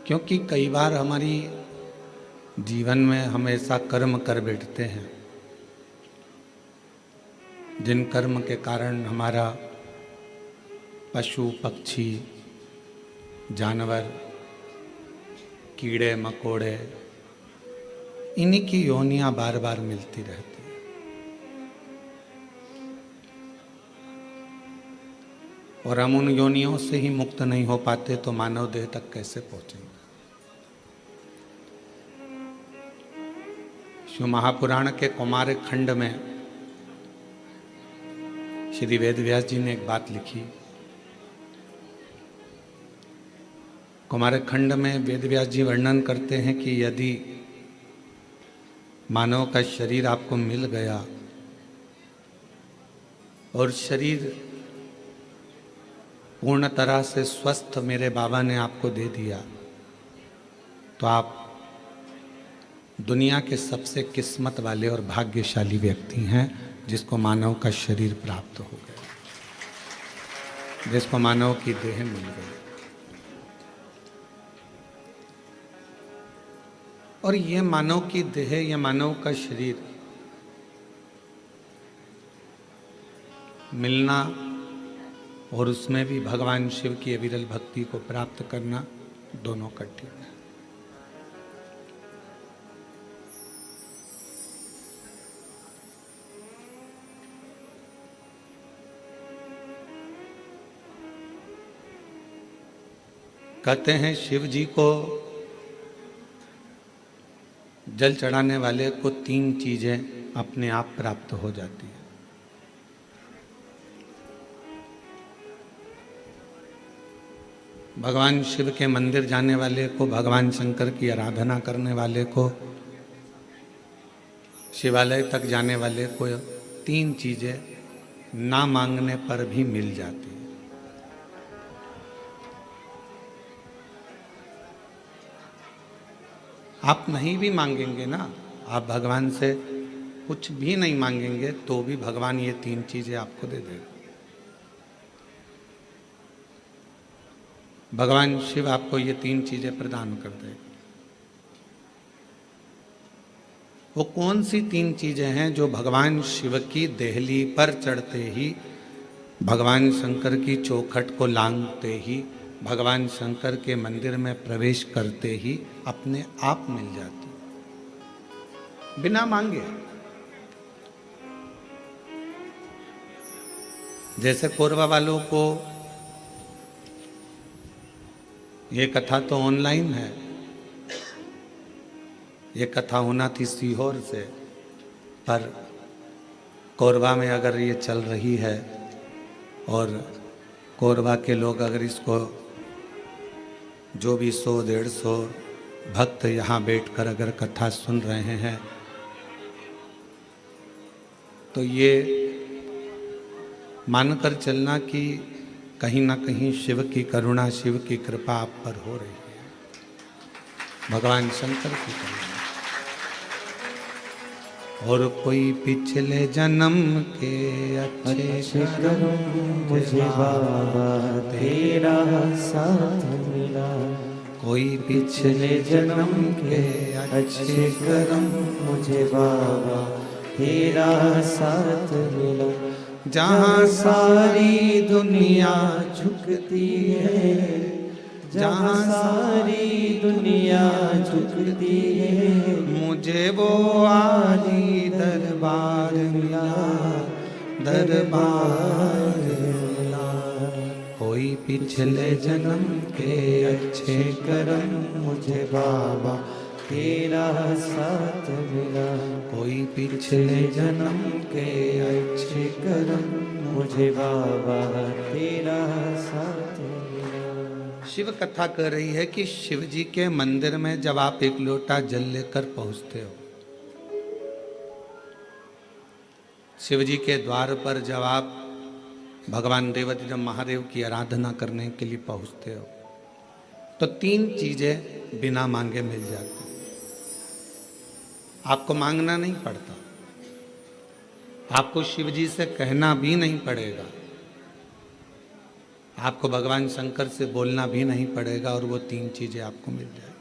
क्योंकि कई बार हमारी जीवन में हम ऐसा कर्म कर बैठते हैं जिन कर्म के कारण हमारा पशु पक्षी जानवर कीड़े मकोड़े इन्हीं की योनियां बार बार मिलती रहती हैं। और हम उन योनियों से ही मुक्त नहीं हो पाते तो मानव देह तक कैसे पहुंचेंगे। शिव महापुराण के कुमार खंड में श्री वेदव्यास जी ने एक बात लिखी। कुमार खंड में वेदव्यास जी वर्णन करते हैं कि यदि मानव का शरीर आपको मिल गया और शरीर पूर्ण तरह से स्वस्थ मेरे बाबा ने आपको दे दिया तो आप दुनिया के सबसे किस्मत वाले और भाग्यशाली व्यक्ति हैं जिसको मानव का शरीर प्राप्त हो गया, जिसको मानव की देह मिल गई। और ये मानव की देह, ये मानव का शरीर मिलना और उसमें भी भगवान शिव की अविरल भक्ति को प्राप्त करना दोनों कठिन है। कहते हैं शिव जी को जल चढ़ाने वाले को 3 चीजें अपने आप प्राप्त हो जाती है। भगवान शिव के मंदिर जाने वाले को, भगवान शंकर की आराधना करने वाले को, शिवालय तक जाने वाले को 3 चीजें ना मांगने पर भी मिल जाती है। आप नहीं भी मांगेंगे ना, आप भगवान से कुछ भी नहीं मांगेंगे तो भी भगवान ये 3 चीजें आपको दे देगा। भगवान शिव आपको ये 3 चीजें प्रदान कर देगा। वो कौन सी 3 चीजें हैं जो भगवान शिव की देहली पर चढ़ते ही, भगवान शंकर की चौखट को लांघते ही, भगवान शंकर के मंदिर में प्रवेश करते ही अपने आप मिल जाती, बिना मांगे। जैसे कोरबा वालों को ये कथा तो ऑनलाइन है, ये कथा होना थी सीहोर से, पर कोरबा में अगर ये चल रही है और कोरबा के लोग अगर इसको जो भी 100-150 भक्त यहाँ बैठकर अगर कथा सुन रहे हैं तो ये मानकर चलना कि कहीं ना कहीं शिव की करुणा, शिव की कृपा आप पर हो रही है, भगवान शंकर की करुणा। और कोई पिछले जन्म के अच्छे कर्म मुझे बाबा तेरा साथ मिला, कोई पिछले जन्म के अच्छे कर्म मुझे बाबा तेरा साथ मिला। जहाँ सारी दुनिया झुकती है, जहाँ सारी दुनिया झुकती है, मुझे वो आली दरबार मिला, दरबार मिला। कोई पिछले जन्म के अच्छे कर्म मुझे बाबा तेरा साथ मिला, कोई पिछले जन्म के अच्छे कर्म मुझे बाबा तेरा साथ मिला। शिव कथा कह रही है कि शिव जी के मंदिर में जब आप एक लोटा जल लेकर पहुंचते हो, शिव जी के द्वार पर जब आप भगवान देवाधिदेव महादेव की आराधना करने के लिए पहुंचते हो तो 3 चीजें बिना मांगे मिल जाती। आपको मांगना नहीं पड़ता, आपको शिव जी से कहना भी नहीं पड़ेगा। आपको भगवान शंकर से बोलना भी नहीं पड़ेगा और वो 3 चीजें आपको मिल जाए।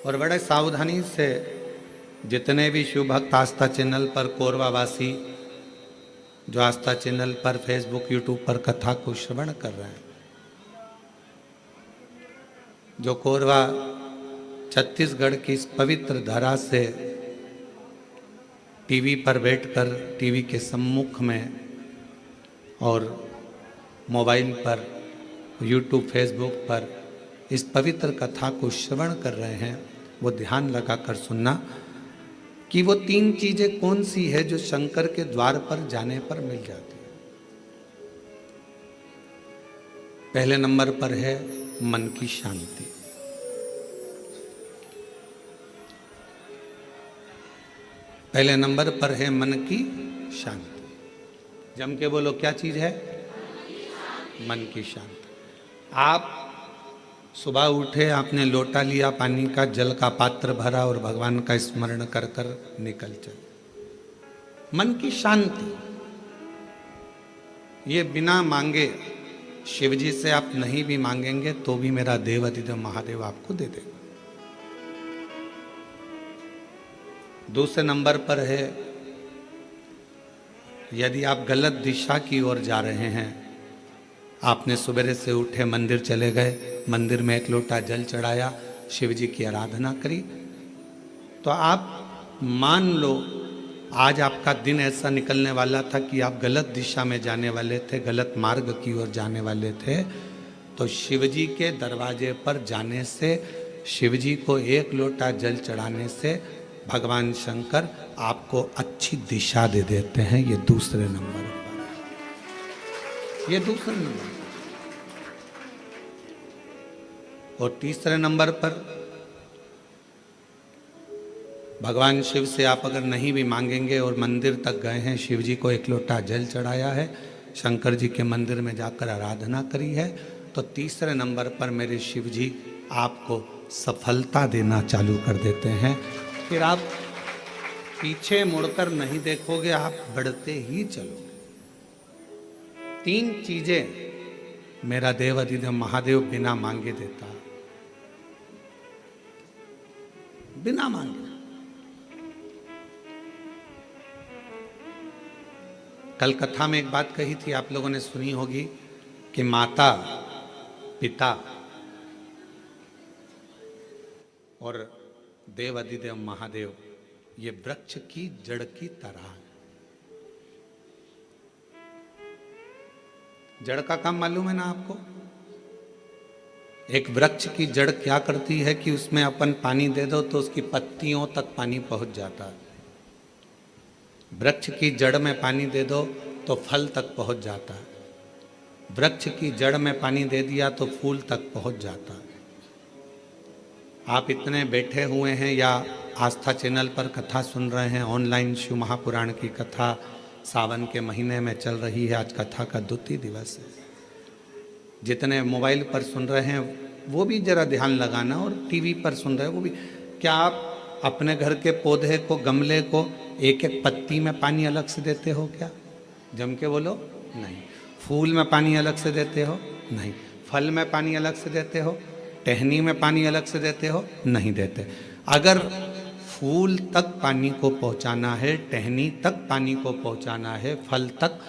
और बड़े सावधानी से जितने भी शिव भक्त आस्था चैनल पर कोरवावासी जो आस्था चैनल पर फेसबुक यूट्यूब पर कथा को श्रवण कर रहे हैं, जो कोरवा छत्तीसगढ़ की इस पवित्र धरा से टीवी पर बैठकर टीवी के सम्मुख में और मोबाइल पर यूट्यूब फेसबुक पर इस पवित्र कथा को श्रवण कर रहे हैं, वो ध्यान लगाकर सुनना कि वो 3 चीजें कौन सी है जो शंकर के द्वार पर जाने पर मिल जाती है। पहले नंबर पर है मन की शांति। पहले नंबर पर है मन की शांति। जम के बोलो, क्या चीज है? मन की शांति। आप सुबह उठे, आपने लोटा लिया पानी का, जल का पात्र भरा और भगवान का स्मरण कर कर निकल चले। मन की शांति ये बिना मांगे, शिवजी से आप नहीं भी मांगेंगे तो भी मेरा देवाधिदेव महादेव आपको दे देगा। दूसरे नंबर पर है, यदि आप गलत दिशा की ओर जा रहे हैं, आपने सवेरे से उठे मंदिर चले गए, मंदिर में एक लोटा जल चढ़ाया, शिव जी की आराधना करी, तो आप मान लो आज आपका दिन ऐसा निकलने वाला था कि आप गलत दिशा में जाने वाले थे, गलत मार्ग की ओर जाने वाले थे, तो शिव जी के दरवाजे पर जाने से, शिव जी को एक लोटा जल चढ़ाने से भगवान शंकर आपको अच्छी दिशा दे देते हैं। ये दूसरे नंबर पर, ये दूसरे नंबर। और तीसरे नंबर पर भगवान शिव से आप अगर नहीं भी मांगेंगे और मंदिर तक गए हैं, शिव जी को एक लोटा जल चढ़ाया है, शंकर जी के मंदिर में जाकर आराधना करी है, तो तीसरे नंबर पर मेरे शिव जी आपको सफलता देना चालू कर देते हैं। फिर आप पीछे मुड़कर नहीं देखोगे, आप बढ़ते ही चलोगे। 3 चीजें मेरा देवाधिदेव महादेव बिना मांगे देता, बिना मांगे। कल कथा में एक बात कही थी, आप लोगों ने सुनी होगी कि माता पिता और देवाधिदेव महादेव ये वृक्ष की जड़ की तरह है। जड़ का काम मालूम है ना आपको? एक वृक्ष की जड़ क्या करती है कि उसमें अपन पानी दे दो तो उसकी पत्तियों तक पानी पहुंच जाता है। वृक्ष की जड़ में पानी दे दो तो फल तक पहुंच जाता है। वृक्ष की जड़ में पानी दे दिया तो फूल तक पहुंच जाता है। आप इतने बैठे हुए हैं या आस्था चैनल पर कथा सुन रहे हैं, ऑनलाइन शिव महापुराण की कथा सावन के महीने में चल रही है, आज कथा का 2 दिवस है। जितने मोबाइल पर सुन रहे हैं वो भी जरा ध्यान लगाना, और टीवी पर सुन रहे हैं वो भी। क्या आप अपने घर के पौधे को, गमले को एक एक पत्ती में पानी अलग से देते हो क्या? जम के बोलो, नहीं। फूल में पानी अलग से देते हो? नहीं। फल में पानी अलग से देते हो? टहनी में पानी अलग से देते हो? नहीं देते। अगर फूल तक पानी को पहुंचाना है, टहनी तक पानी को पहुंचाना है, फल तक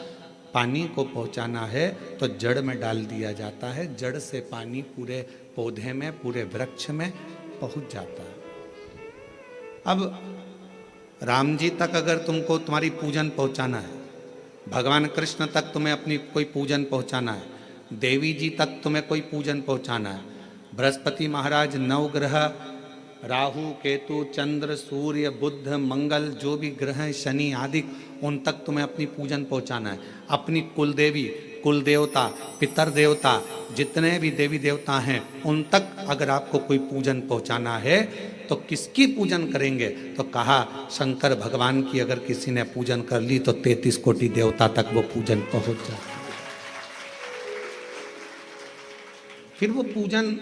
पानी को पहुंचाना है, तो जड़ में डाल दिया जाता है। जड़ से पानी पूरे पौधे में, पूरे वृक्ष में पहुंच जाता है। अब राम जी तक अगर तुमको तुम्हारी पूजन पहुंचाना है, भगवान कृष्ण तक तुम्हें अपनी कोई पूजन पहुंचाना है, देवी जी तक तुम्हें कोई पूजन पहुंचाना है, बृहस्पति महाराज, नवग्रह, राहु, केतु, चंद्र, सूर्य, बुध, मंगल, जो भी ग्रह हैं, शनि आदि, उन तक तुम्हें अपनी पूजन पहुंचाना है। अपनी कुल देवी, कुल देवता, पितर देवता, जितने भी देवी देवता हैं, उन तक अगर आपको कोई पूजन पहुंचाना है तो किसकी पूजन करेंगे? तो कहा शंकर भगवान की अगर किसी ने पूजन कर ली तो 33 कोटि देवता तक वो पूजन पहुंच जाता है। फिर वो पूजन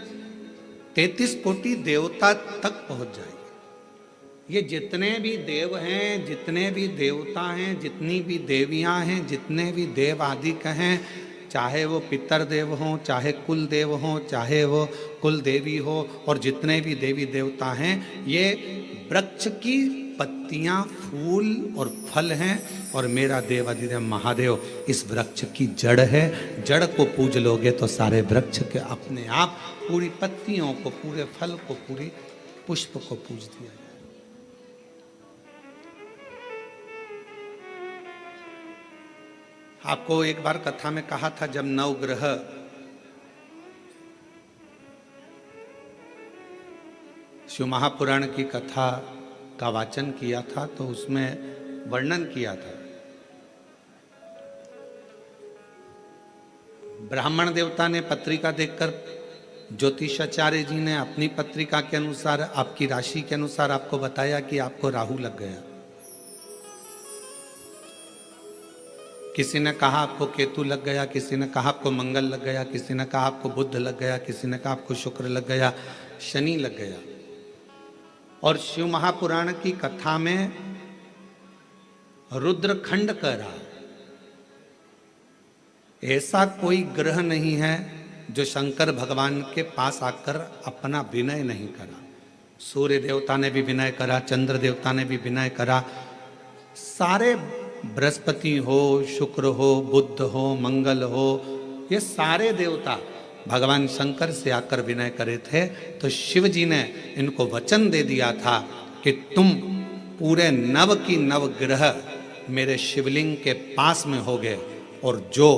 33 कोटि देवता तक पहुंच जाएगी। ये जितने भी देव हैं, जितने भी देवता हैं, जितनी भी देवियां हैं, जितने भी देव आदिक हैं, चाहे वो पितर देव हों, चाहे कुल देव हों, चाहे वो कुल देवी हो, और जितने भी देवी देवता हैं, ये वृक्ष की पत्तियां, फूल और फल हैं। और मेरा देव अधिदेव महादेव इस वृक्ष की जड़ है। जड़ को पूज लोगे तो सारे वृक्ष के अपने आप पूरी पत्तियों को, पूरे फल को, पूरी पुष्प को पूज दिया जाए। आपको एक बार कथा में कहा था, जब नवग्रह शिव महापुराण की कथा का वाचन किया था, तो उसमें वर्णन किया था ब्राह्मण देवता ने पत्रिका देखकर ज्योतिषाचार्य जी ने अपनी पत्रिका के अनुसार, आपकी राशि के अनुसार आपको बताया कि आपको राहु लग गया। किसी ने कहा आपको केतु लग गया, किसी ने कहा आपको मंगल लग गया, किसी ने कहा आपको बुध लग गया, किसी ने कहा आपको शुक्र लग गया, शनि लग गया। और शिव महापुराण की कथा में रुद्रखंड कह रहा, ऐसा कोई ग्रह नहीं है जो शंकर भगवान के पास आकर अपना विनय नहीं करा। सूर्य देवता ने भी विनय करा, चंद्र देवता ने भी विनय करा, सारे बृहस्पति हो, शुक्र हो, बुध हो, मंगल हो, ये सारे देवता भगवान शंकर से आकर विनय करे थे। तो शिव जी ने इनको वचन दे दिया था कि तुम पूरे नव की नव ग्रह मेरे शिवलिंग के पास में होगे, और जो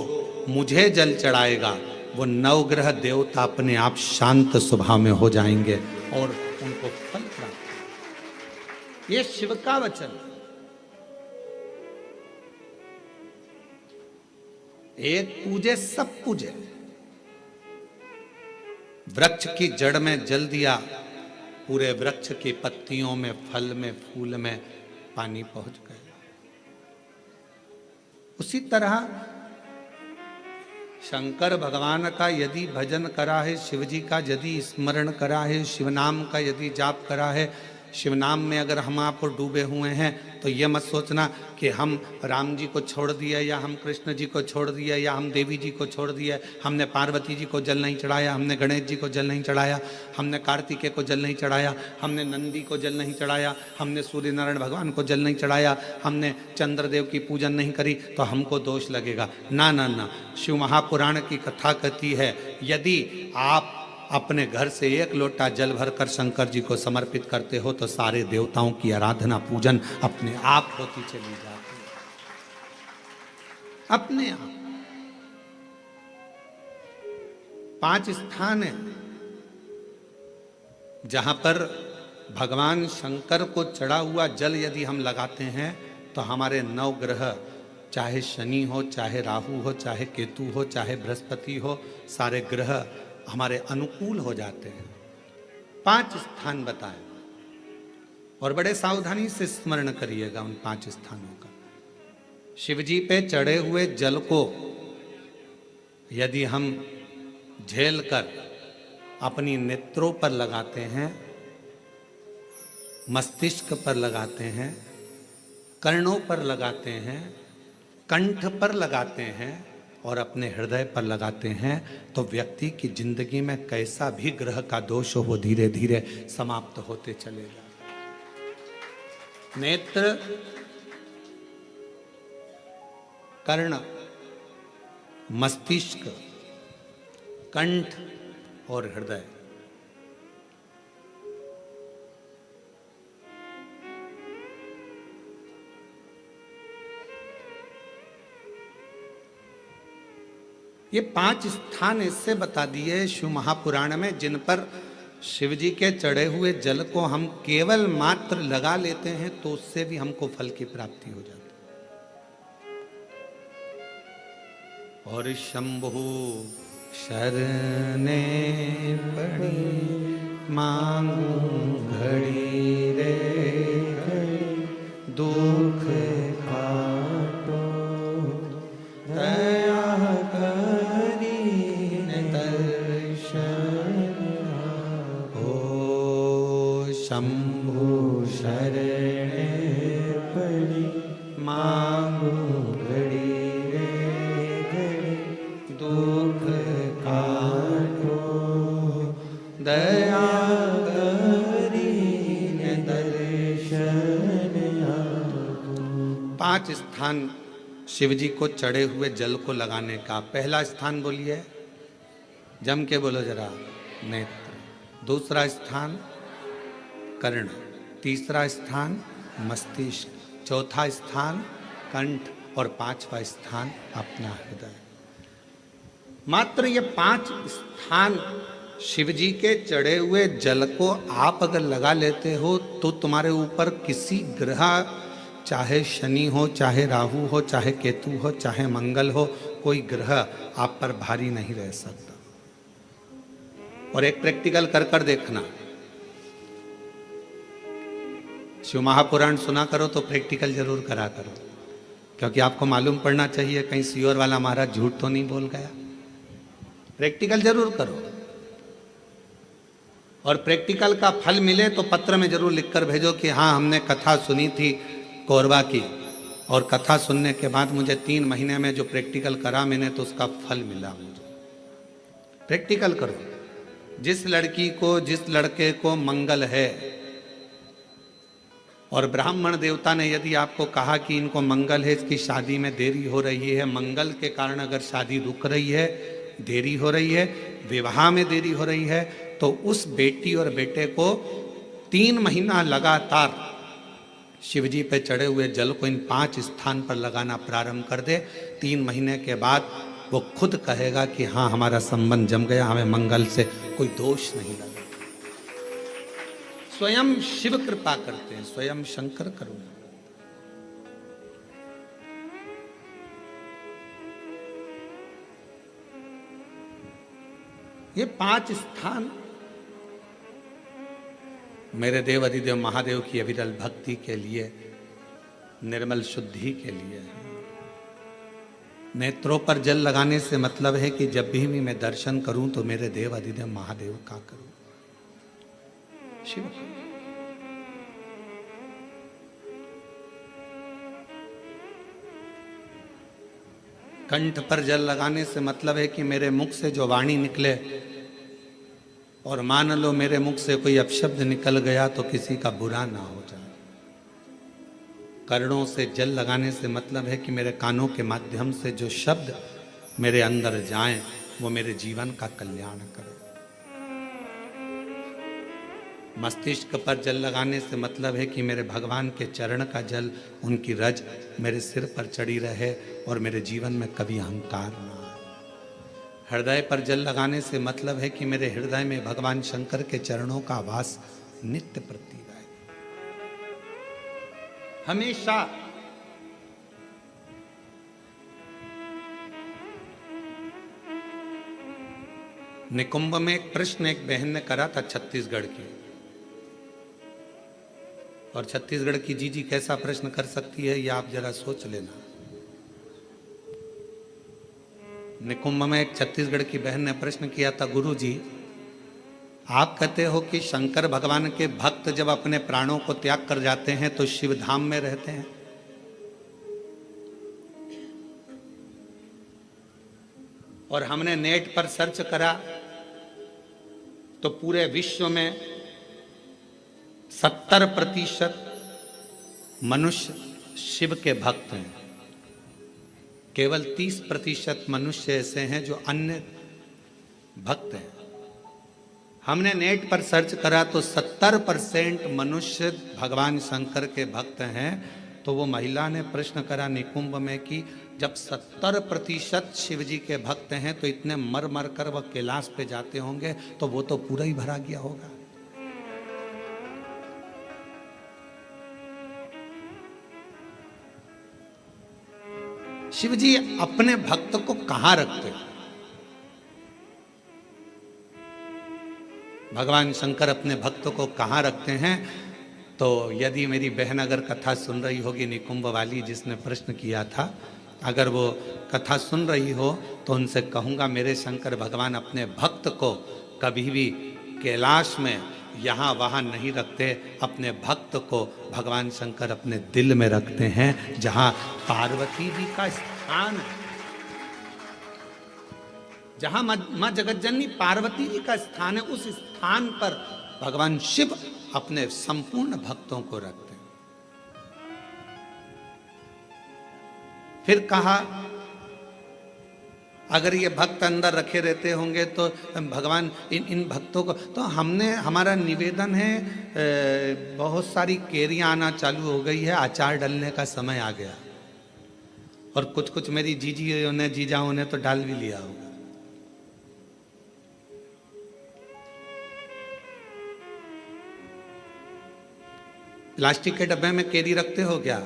मुझे जल चढ़ाएगा वो नवग्रह देवता अपने आप शांत स्वभाव में हो जाएंगे और उनको फल प्राप्त। ये शिव का वचन। एक पूजे सब पूजे। वृक्ष की जड़ में जल दिया, पूरे वृक्ष की पत्तियों में, फल में, फूल में पानी पहुंच गया। उसी तरह शंकर भगवान का यदि भजन करा है, शिव जी का यदि स्मरण करा है, शिव नाम का यदि जाप करा है, शिव नाम में अगर हम आप डूबे हुए हैं, तो ये मत सोचना कि हम राम जी को छोड़ दिया, या हम कृष्ण जी को छोड़ दिया, या हम देवी जी को छोड़ दिया, हमने पार्वती जी को जल नहीं चढ़ाया, हमने गणेश जी को जल नहीं चढ़ाया, हमने कार्तिकेय को जल नहीं चढ़ाया, हमने नंदी को जल नहीं चढ़ाया, हमने सूर्य नारायण भगवान को जल नहीं चढ़ाया, हमने चंद्रदेव की पूजन नहीं करी, तो हमको दोष लगेगा। ना ना ना, शिव महापुराण की कथा कहती है, यदि आप अपने घर से एक लोटा जल भरकर शंकर जी को समर्पित करते हो, तो सारे देवताओं की आराधना, पूजन अपने आप होती चली जाती है, अपने आप। 5 स्थान है जहां पर भगवान शंकर को चढ़ा हुआ जल यदि हम लगाते हैं, तो हमारे 9 ग्रह, चाहे शनि हो, चाहे राहु हो, चाहे केतु हो, चाहे बृहस्पति हो, सारे ग्रह हमारे अनुकूल हो जाते हैं। 5 स्थान बताए, और बड़े सावधानी से स्मरण करिएगा उन 5 स्थानों का। शिव जी पे चढ़े हुए जल को यदि हम झेल कर अपनी नेत्रों पर लगाते हैं, मस्तिष्क पर लगाते हैं, कर्णों पर लगाते हैं, कंठ पर लगाते हैं और अपने हृदय पर लगाते हैं, तो व्यक्ति की जिंदगी में कैसा भी ग्रह का दोष हो, वो धीरे धीरे समाप्त होते चले जाते। नेत्र, कर्ण, मस्तिष्क, कंठ और हृदय, ये 5 स्थान इससे बता दिए शिव महापुराण में, जिन पर शिव जी के चढ़े हुए जल को हम केवल मात्र लगा लेते हैं, तो उससे भी हमको फल की प्राप्ति हो जाती है। और शंभु शरणे पड़ी मांगू घड़ी रे घड़ी, दुख काटो दया करी दर्शन हो। शंभु शरणे पड़ी, मांगो घड़ी रे घड़ी, दुख काटो दया करीने दर्शन आपको। 5 स्थान शिव जी को चढ़े हुए जल को लगाने का। पहला स्थान बोलिए, जम के बोलो जरा, नेत्र। दूसरा स्थान कर्ण, तीसरा स्थान मस्तिष्क, चौथा स्थान कंठ और 5वां स्थान अपना हृदय। मात्र ये 5 स्थान शिव जी के चढ़े हुए जल को आप अगर लगा लेते हो तो तुम्हारे ऊपर किसी ग्रह, चाहे शनि हो, चाहे राहु हो, चाहे केतु हो, चाहे मंगल हो, कोई ग्रह आप पर भारी नहीं रह सकता। और एक प्रैक्टिकल कर कर देखना, शिव महापुराण सुना करो तो प्रैक्टिकल जरूर करा करो, क्योंकि आपको मालूम पड़ना चाहिए कहीं सियोर वाला महाराज झूठ तो नहीं बोल गया। प्रैक्टिकल जरूर करो, और प्रैक्टिकल का फल मिले तो पत्र में जरूर लिखकर भेजो कि हाँ हमने कथा सुनी थी कोरबा की, और कथा सुनने के बाद मुझे 3 महीने में जो प्रैक्टिकल करा मैंने तो उसका फल मिला मुझे। प्रैक्टिकल करो। जिस लड़की को, जिस लड़के को मंगल है, और ब्राह्मण देवता ने यदि आपको कहा कि इनको मंगल है, इसकी शादी में देरी हो रही है, मंगल के कारण अगर शादी रुक रही है, देरी हो रही है, विवाह में देरी हो रही है, तो उस बेटी और बेटे को 3 महीना लगातार शिवजी पे चढ़े हुए जल को इन 5 स्थान पर लगाना प्रारंभ कर दे। 3 महीने के बाद वो खुद कहेगा कि हाँ हमारा संबंध जम गया, हमें मंगल से कोई दोष नहीं लगा। स्वयं शिव कृपा करते हैं, स्वयं शंकर करुणा। ये 5 स्थान मेरे देव अधिदेव महादेव की अविरल भक्ति के लिए, निर्मल शुद्धि के लिए है। नेत्रों पर जल लगाने से मतलब है कि जब भी मैं दर्शन करूं तो मेरे देव अधिदेव महादेव का करूं, शिव। कंठ पर जल लगाने से मतलब है कि मेरे मुख से जो वाणी निकले, और मान लो मेरे मुख से कोई अपशब्द निकल गया तो किसी का बुरा ना हो जाए। कर्णों से जल लगाने से मतलब है कि मेरे कानों के माध्यम से जो शब्द मेरे अंदर जाएं वो मेरे जीवन का कल्याण करें। मस्तिष्क पर जल लगाने से मतलब है कि मेरे भगवान के चरण का जल, उनकी रज मेरे सिर पर चढ़ी रहे और मेरे जीवन में कभी अहंकार ना आए। हृदय पर जल लगाने से मतलब है कि मेरे हृदय में भगवान शंकर के चरणों का वास नित्य प्रति रहे, हमेशा। निकुंभ में एक प्रश्न एक बहन ने करा था छत्तीसगढ़ की, और छत्तीसगढ़ की जीजी कैसा प्रश्न कर सकती है ये आप जरा सोच लेना। निकुंभ में एक छत्तीसगढ़ की बहन ने प्रश्न किया था, गुरु जी आप कहते हो कि शंकर भगवान के भक्त जब अपने प्राणों को त्याग कर जाते हैं तो शिव धाम में रहते हैं, और हमने नेट पर सर्च करा तो पूरे विश्व में 70% मनुष्य शिव के भक्त हैं, केवल 30% मनुष्य ऐसे हैं जो अन्य भक्त हैं। हमने नेट पर सर्च करा तो 70% मनुष्य भगवान शंकर के भक्त हैं। तो वो महिला ने प्रश्न करा निकुंभ में कि जब 70% शिव जी के भक्त हैं तो इतने मर मर कर वह कैलाश पे जाते होंगे तो वो तो पूरा ही भरा गया होगा। शिव जी अपने भक्त को कहां रखते हैं? भगवान शंकर अपने भक्त को कहां रखते हैं? तो यदि मेरी बहन अगर कथा सुन रही होगी निकुंभ वाली जिसने प्रश्न किया था, अगर वो कथा सुन रही हो तो उनसे कहूंगा मेरे शंकर भगवान अपने भक्त को कभी भी कैलाश में यहाँ वहाँ नहीं रखते, अपने भक्त को भगवान शंकर अपने दिल में रखते हैं, जहाँ पार्वती जी का स्थान है, जहाँ माँ जगतजननी पार्वती जी का स्थान है, उस स्थान पर भगवान शिव अपने संपूर्ण भक्तों को रखते हैं। फिर कहा अगर ये भक्त अंदर रखे रहते होंगे तो भगवान इन भक्तों को, तो हमारा निवेदन है, बहुत सारी केरियां आना चालू हो गई है, अचार डालने का समय आ गया, और कुछ कुछ मेरी जीजियों ने जीजाओं ने तो डाल भी लिया होगा। प्लास्टिक के डब्बे में केरी रखते हो क्या?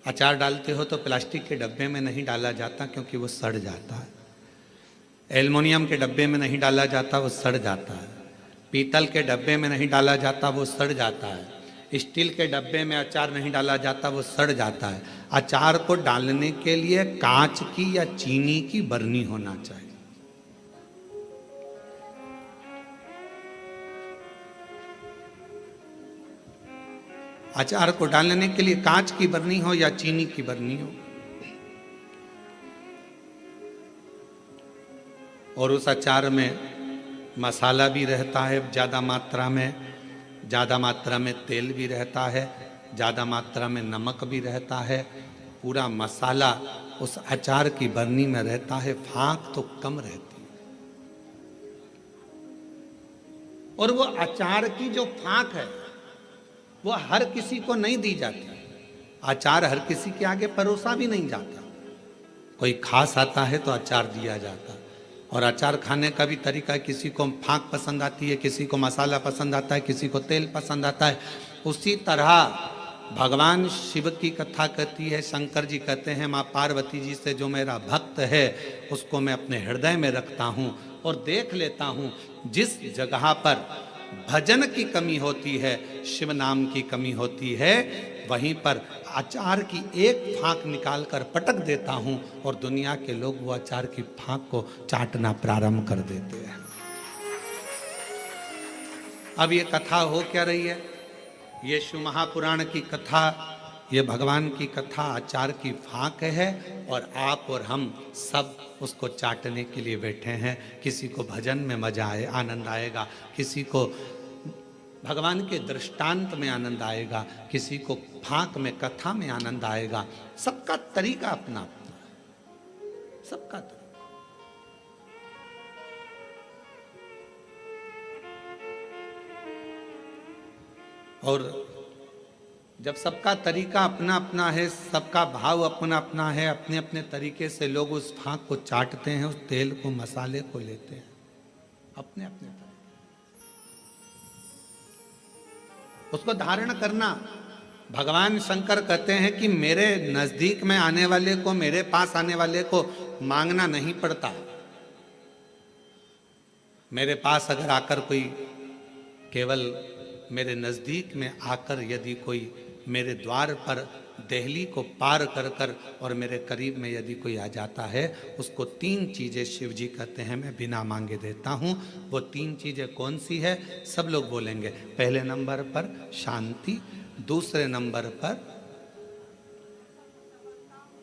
अचार डालते हो तो प्लास्टिक के डब्बे में नहीं डाला जाता, क्योंकि वो सड़ जाता है। एल्युमिनियम के डब्बे में नहीं डाला जाता, वो सड़ जाता है। पीतल के डब्बे में नहीं डाला जाता, वो सड़ जाता है। स्टील के डब्बे में अचार नहीं डाला जाता, वो सड़ जाता है। अचार को डालने के लिए कांच की या चीनी की बरनी होना चाहिए। अचार को डालने के लिए कांच की बरनी हो या चीनी की बरनी हो, और उस अचार में मसाला भी रहता है ज़्यादा मात्रा में तेल भी रहता है, ज़्यादा मात्रा में नमक भी रहता है। पूरा मसाला उस अचार की बरनी में रहता है, फाँक तो कम रहती है। और वो अचार की जो फाँक है वो हर किसी को नहीं दी जाती। अचार हर किसी के आगे परोसा भी नहीं जाता। कोई खास आता है तो अचार दिया जाता, और अचार खाने का भी तरीका है, किसी को फाँक पसंद आती है, किसी को मसाला पसंद आता है, किसी को तेल पसंद आता है। उसी तरह भगवान शिव की कथा कहती है, शंकर जी कहते हैं माँ पार्वती जी से जो मेरा भक्त है उसको मैं अपने हृदय में रखता हूँ, और देख लेता हूँ जिस जगह पर भजन की कमी होती है, शिव नाम की कमी होती है, वहीं पर अचार की एक फाँक निकाल कर पटक देता हूं, और दुनिया के लोग वो अचार की फाँक को चाटना प्रारंभ कर देते हैं। अब ये कथा हो क्या रही है? ये शिव महापुराण की कथा, ये भगवान की कथा अचार की फाँक है, और आप और हम सब उसको चाटने के लिए बैठे हैं। किसी को भजन में मजा आए, आनंद आएगा, किसी को भगवान के दृष्टांत में आनंद आएगा, किसी को फाँक में, कथा में आनंद आएगा। सबका तरीका अपना अपना, सबका तरीका। और जब सबका तरीका अपना अपना है, सबका भाव अपना अपना है, अपने अपने तरीके से लोग उस फाँक को चाटते हैं, उस तेल को, मसाले को लेते हैं अपने अपने तरीके। उसको धारण करना, भगवान शंकर कहते हैं कि मेरे नजदीक में आने वाले को, मेरे पास आने वाले को मांगना नहीं पड़ता। मेरे पास अगर आकर कोई, केवल मेरे नजदीक में आकर यदि कोई मेरे द्वार पर देहली को पार कर कर और मेरे करीब में यदि कोई आ जाता है, उसको 3 चीजें शिव जी कहते हैं मैं बिना मांगे देता हूं। वो 3 चीजें कौन सी है? सब लोग बोलेंगे। पहले नंबर पर शांति, दूसरे नंबर पर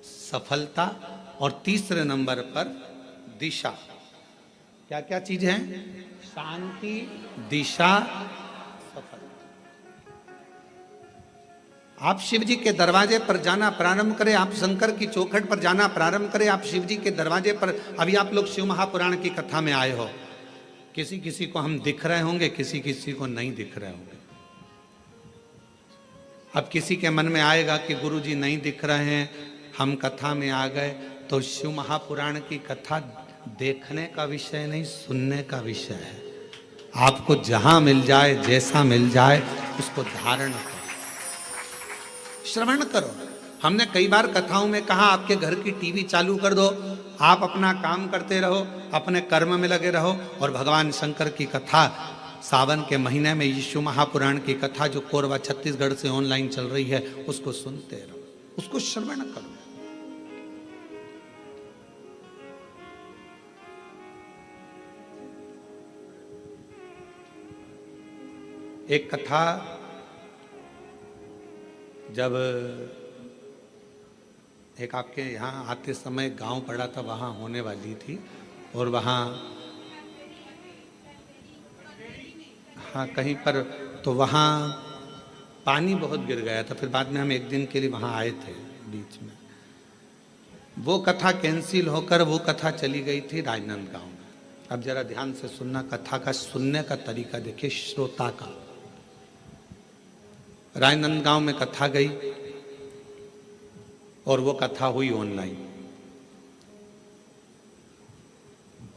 सफलता, और तीसरे नंबर पर दिशा। क्या क्या चीज है? शांति, दिशा, सफलता। आप शिव जी के दरवाजे पर जाना प्रारंभ करें, आप शंकर की चौखट पर जाना प्रारंभ करें, आप शिव जी के दरवाजे पर। अभी आप लोग शिव महापुराण की कथा में आए हो, किसी किसी को हम दिख रहे होंगे, किसी किसी को नहीं दिख रहे होंगे। अब किसी के मन में आएगा कि गुरु जी नहीं दिख रहे हैं, हम कथा में आ गए, तो शिव महापुराण की कथा देखने का विषय नहीं, सुनने का विषय है। आपको जहां मिल जाए, जैसा मिल जाए, उसको धारण करो, श्रवण करो। हमने कई बार कथाओं में कहा आपके घर की टीवी चालू कर दो, आप अपना काम करते रहो, अपने कर्म में लगे रहो, और भगवान शंकर की कथा सावन के महीने में यीशु महापुराण की कथा जो कोरबा छत्तीसगढ़ से ऑनलाइन चल रही है, उसको सुनते रहो, उसको श्रवण करो। एक कथा जब एक आपके यहाँ आते समय गांव पड़ा था, वहाँ होने वाली थी और वहाँ हाँ कहीं पर, तो वहाँ पानी बहुत गिर गया था। फिर बाद में हम एक दिन के लिए वहाँ आए थे बीच में। वो कथा कैंसिल होकर वो कथा चली गई थी राजनांदगांव में। अब जरा ध्यान से सुनना, कथा का सुनने का तरीका देखिए श्रोता का। राजनांदगांव में कथा गई और वो कथा हुई ऑनलाइन,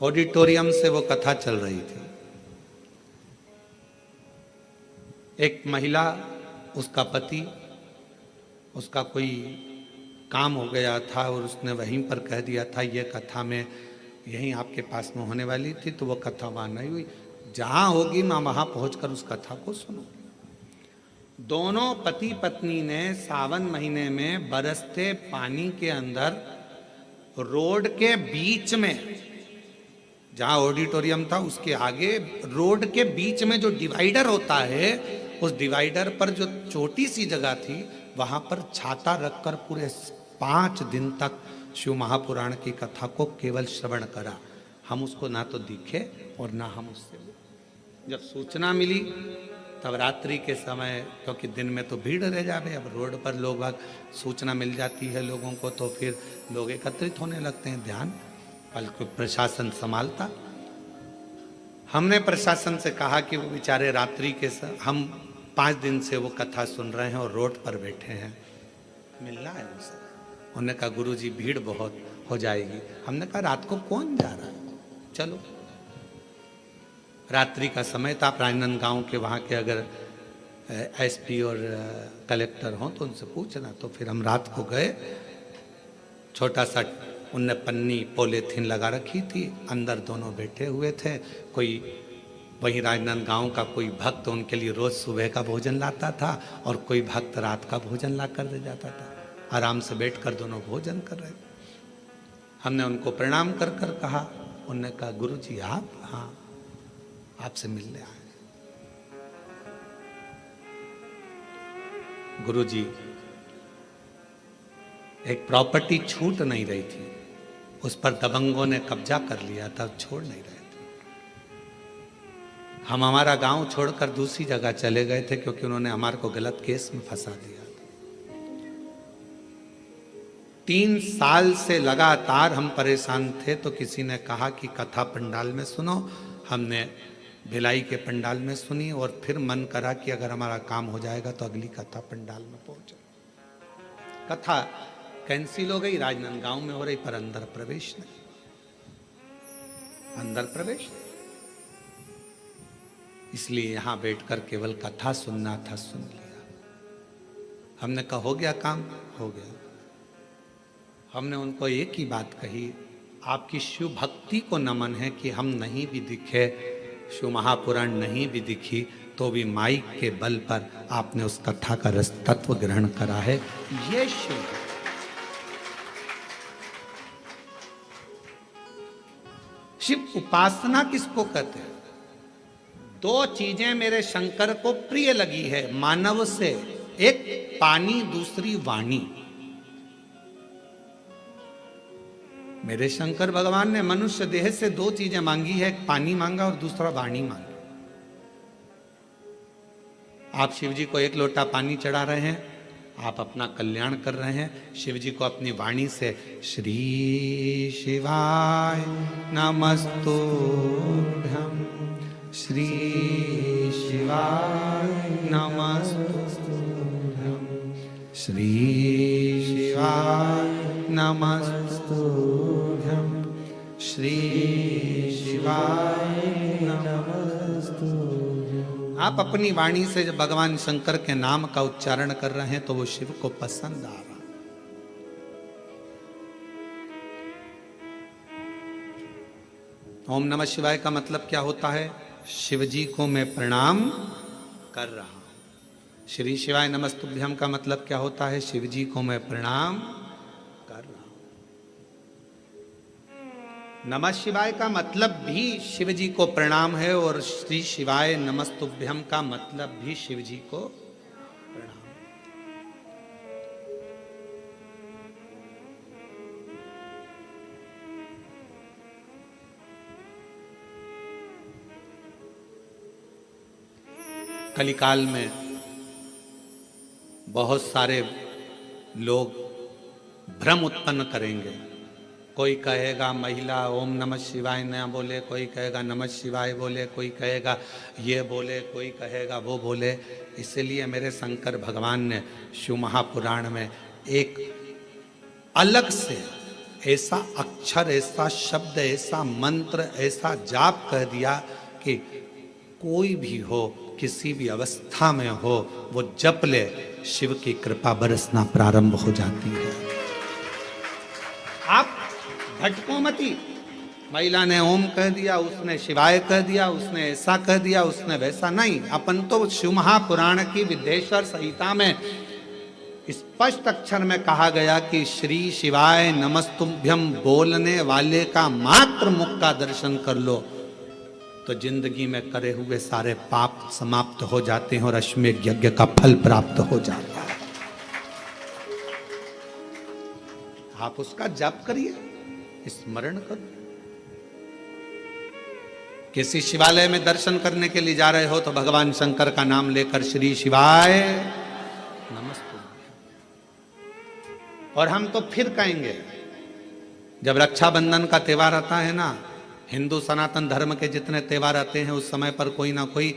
ऑडिटोरियम से वो कथा चल रही थी। एक महिला, उसका पति, उसका कोई काम हो गया था और उसने वहीं पर कह दिया था ये कथा में यहीं आपके पास में होने वाली थी, तो वो कथा वहां नहीं हुई। जहां होगी मैं वहां पहुंचकर उस कथा को सुनूंगी। दोनों पति पत्नी ने सावन महीने में बरसते पानी के अंदर रोड के बीच में, जहां ऑडिटोरियम था उसके आगे रोड के बीच में जो डिवाइडर होता है, उस डिवाइडर पर जो छोटी सी जगह थी वहां पर छाता रखकर पूरे 5 दिन तक शिव महापुराण की कथा को केवल श्रवण करा। हम उसको ना तो दिखे और ना हम उससे। जब सूचना मिली तब रात्रि के समय, क्योंकि दिन में तो भीड़ रह जावे, अब रोड पर लोग सूचना मिल जाती है लोगों को तो फिर लोग एकत्रित होने लगते हैं, ध्यान बल्कि प्रशासन संभालता। हमने प्रशासन से कहा कि वो बेचारे रात्रि के हम 5 दिन से वो कथा सुन रहे हैं और रोड पर बैठे हैं, मिलना है उनसे। उन्होंने कहा गुरुजी भीड़ बहुत हो जाएगी। हमने कहा रात को कौन जा रहा है, चलो। रात्रि का समय था। राजनांदगांव के वहाँ के अगर एसपी और कलेक्टर हों तो उनसे पूछना। तो फिर हम रात को गए। छोटा सा उनने पन्नी पॉलीथीन लगा रखी थी, अंदर दोनों बैठे हुए थे। कोई वहीं राजनांदगांव का कोई भक्त उनके लिए रोज सुबह का भोजन लाता था और कोई भक्त रात का भोजन ला कर दे जाता था। आराम से बैठकर दोनों भोजन कर रहे। हमने उनको प्रणाम कर कर कहा। उन्होंने कहा गुरुजी आप? हाँ, आपसे मिलने आए। गुरुजी एक प्रॉपर्टी छूट नहीं रही थी, उस पर दबंगों ने कब्जा कर लिया था, छोड़ नहीं रहे थे। हम हमारा गांव छोड़कर दूसरी जगह चले गए थे क्योंकि उन्होंने हमारे को गलत केस में फंसा दिया। 3 साल से लगातार हम परेशान थे, तो किसी ने कहा कि कथा पंडाल में सुनो। हमने भिलाई के पंडाल में सुनी और फिर मन करा कि अगर हमारा काम हो जाएगा तो अगली कथा पंडाल में पहुंचे। कथा कैंसिल हो गई, राजनांदगांव में हो रही, पर अंदर प्रवेश नहीं, अंदर प्रवेश नहीं। इसलिए यहां बैठकर केवल कथा सुनना था, सुन लिया। हमने कहा हो गया काम, हो गया। हमने उनको एक ही बात कही, आपकी शिव भक्ति को नमन है कि हम नहीं भी दिखे, शिव महापुराण नहीं भी दिखी, तो भी माइक के बल पर आपने उस कथा का रस तत्व ग्रहण करा है। ये शिव शिव उपासना किसको कहते हैं? 2 चीजें मेरे शंकर को प्रिय लगी है मानव से, एक पानी, दूसरी वाणी। मेरे शंकर भगवान ने मनुष्य देह से 2 चीजें मांगी है, एक पानी मांगा और दूसरा वाणी मांगी। आप शिव जी को 1 लोटा पानी चढ़ा रहे हैं, आप अपना कल्याण कर रहे हैं। शिव जी को अपनी वाणी से श्री शिवाय नमस्तुभ्यं, श्री शिवाय नमस्तुभ्यं, श्री शिवाय नमस्तुभ्यं, श्री शिवाय नमस्तुभ्यं। आप अपनी वाणी से जब भगवान शंकर के नाम का उच्चारण कर रहे हैं तो वो शिव को पसंद आ रहा। ओम नमः शिवाय का मतलब क्या होता है? शिव जी को मैं प्रणाम कर रहा हूं। श्री शिवाय नमस्तुभ्यम का मतलब क्या होता है? शिव जी को मैं प्रणाम कर रहा हूं। नमः शिवाय का मतलब भी शिव जी को प्रणाम है और श्री शिवाय नमस्तुभ्यम का मतलब भी शिव जी को प्रणाम। कलिकाल में बहुत सारे लोग भ्रम उत्पन्न करेंगे। कोई कहेगा महिला ओम नमः शिवाय न बोले, कोई कहेगा नमः शिवाय बोले, कोई कहेगा ये बोले, कोई कहेगा वो बोले। इसलिए मेरे शंकर भगवान ने शिव महापुराण में एक अलग से ऐसा अक्षर, ऐसा शब्द, ऐसा मंत्र, ऐसा जाप कह दिया कि कोई भी हो, किसी भी अवस्था में हो, वो जप ले, शिव की कृपा बरसना प्रारंभ हो जाती है। आप भटको मती। महिला ने ओम कह दिया, उसने शिवाय कह दिया, उसने ऐसा कह दिया, उसने वैसा नहीं। अपन तो शिव महापुराण की विद्येश्वर संहिता में स्पष्ट अक्षर में कहा गया कि श्री शिवाय नमस्तुभ्यम बोलने वाले का मात्र मुख का दर्शन कर लो तो जिंदगी में करे हुए सारे पाप समाप्त हो जाते हैं और अश्वमेध यज्ञ का फल प्राप्त हो जाता है। आप उसका जाप करिए, स्मरण करो। किसी शिवालय में दर्शन करने के लिए जा रहे हो तो भगवान शंकर का नाम लेकर श्री शिवाय नमस्तुभ्यम। और हम तो फिर कहेंगे, जब रक्षाबंधन का त्योहार आता है ना, हिंदू सनातन धर्म के जितने त्योहार आते हैं उस समय पर कोई ना कोई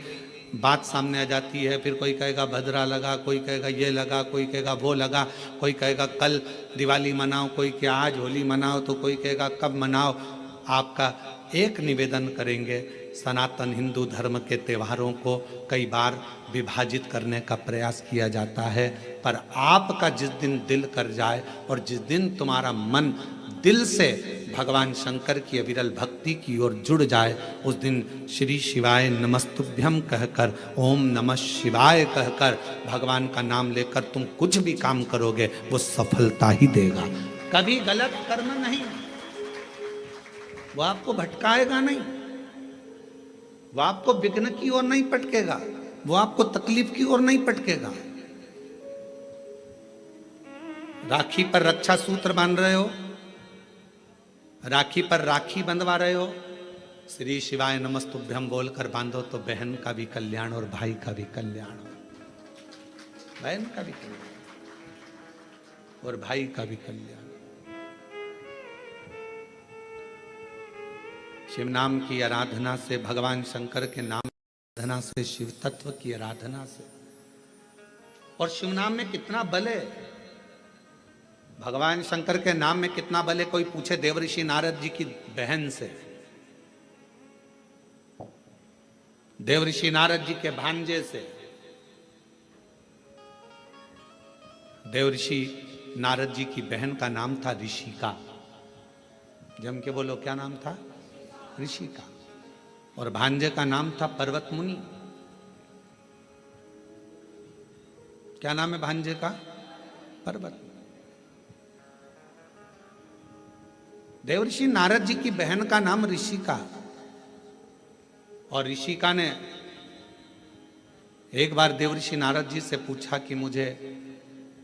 बात सामने आ जाती है। फिर कोई कहेगा भद्रा लगा, कोई कहेगा ये लगा, कोई कहेगा वो लगा, कोई कहेगा कल दिवाली मनाओ, कोई क्या आज होली मनाओ, तो कोई कहेगा कब मनाओ। आपका एक निवेदन करेंगे, सनातन हिंदू धर्म के त्योहारों को कई बार विभाजित करने का प्रयास किया जाता है, पर आपका जिस दिन दिल कर जाए और जिस दिन तुम्हारा मन दिल से भगवान शंकर की अविरल भक्ति की ओर जुड़ जाए, उस दिन श्री शिवाय नमस्तुभ्यम कहकर, ओम नमः शिवाय कहकर, भगवान का नाम लेकर तुम कुछ भी काम करोगे वो सफलता ही देगा। कभी गलत कर्म नहीं, वो आपको भटकाएगा नहीं, वो आपको विघ्न की ओर नहीं पटकेगा, वो आपको तकलीफ की ओर नहीं पटकेगा। राखी पर रक्षा सूत्र बांध रहे हो, राखी पर राखी बंधवा रहे हो, श्री शिवाय नमस्तुभ्यम बोलकर बांधो तो बहन का भी कल्याण और भाई का भी कल्याण हो, बहन का भी कल्याण और भाई का भी कल्याण। शिव नाम की आराधना से, भगवान शंकर के नाम आराधना से, शिव तत्व की आराधना से, और शिव नाम में कितना बल है, भगवान शंकर के नाम में कितना बल है। कोई पूछे देवऋषि नारद जी की बहन से, देवऋषि नारद जी के भांजे से। देवऋषि नारद जी की बहन का नाम था ऋषिका। जम के बोलो, क्या नाम था? ऋषिका। और भांजे का नाम था पर्वत मुनि। क्या नाम है भांजे का? पर्वत। देवऋषि नारद जी की बहन का नाम ऋषिका, और ऋषिका ने एक बार देवऋषि नारद जी से पूछा कि मुझे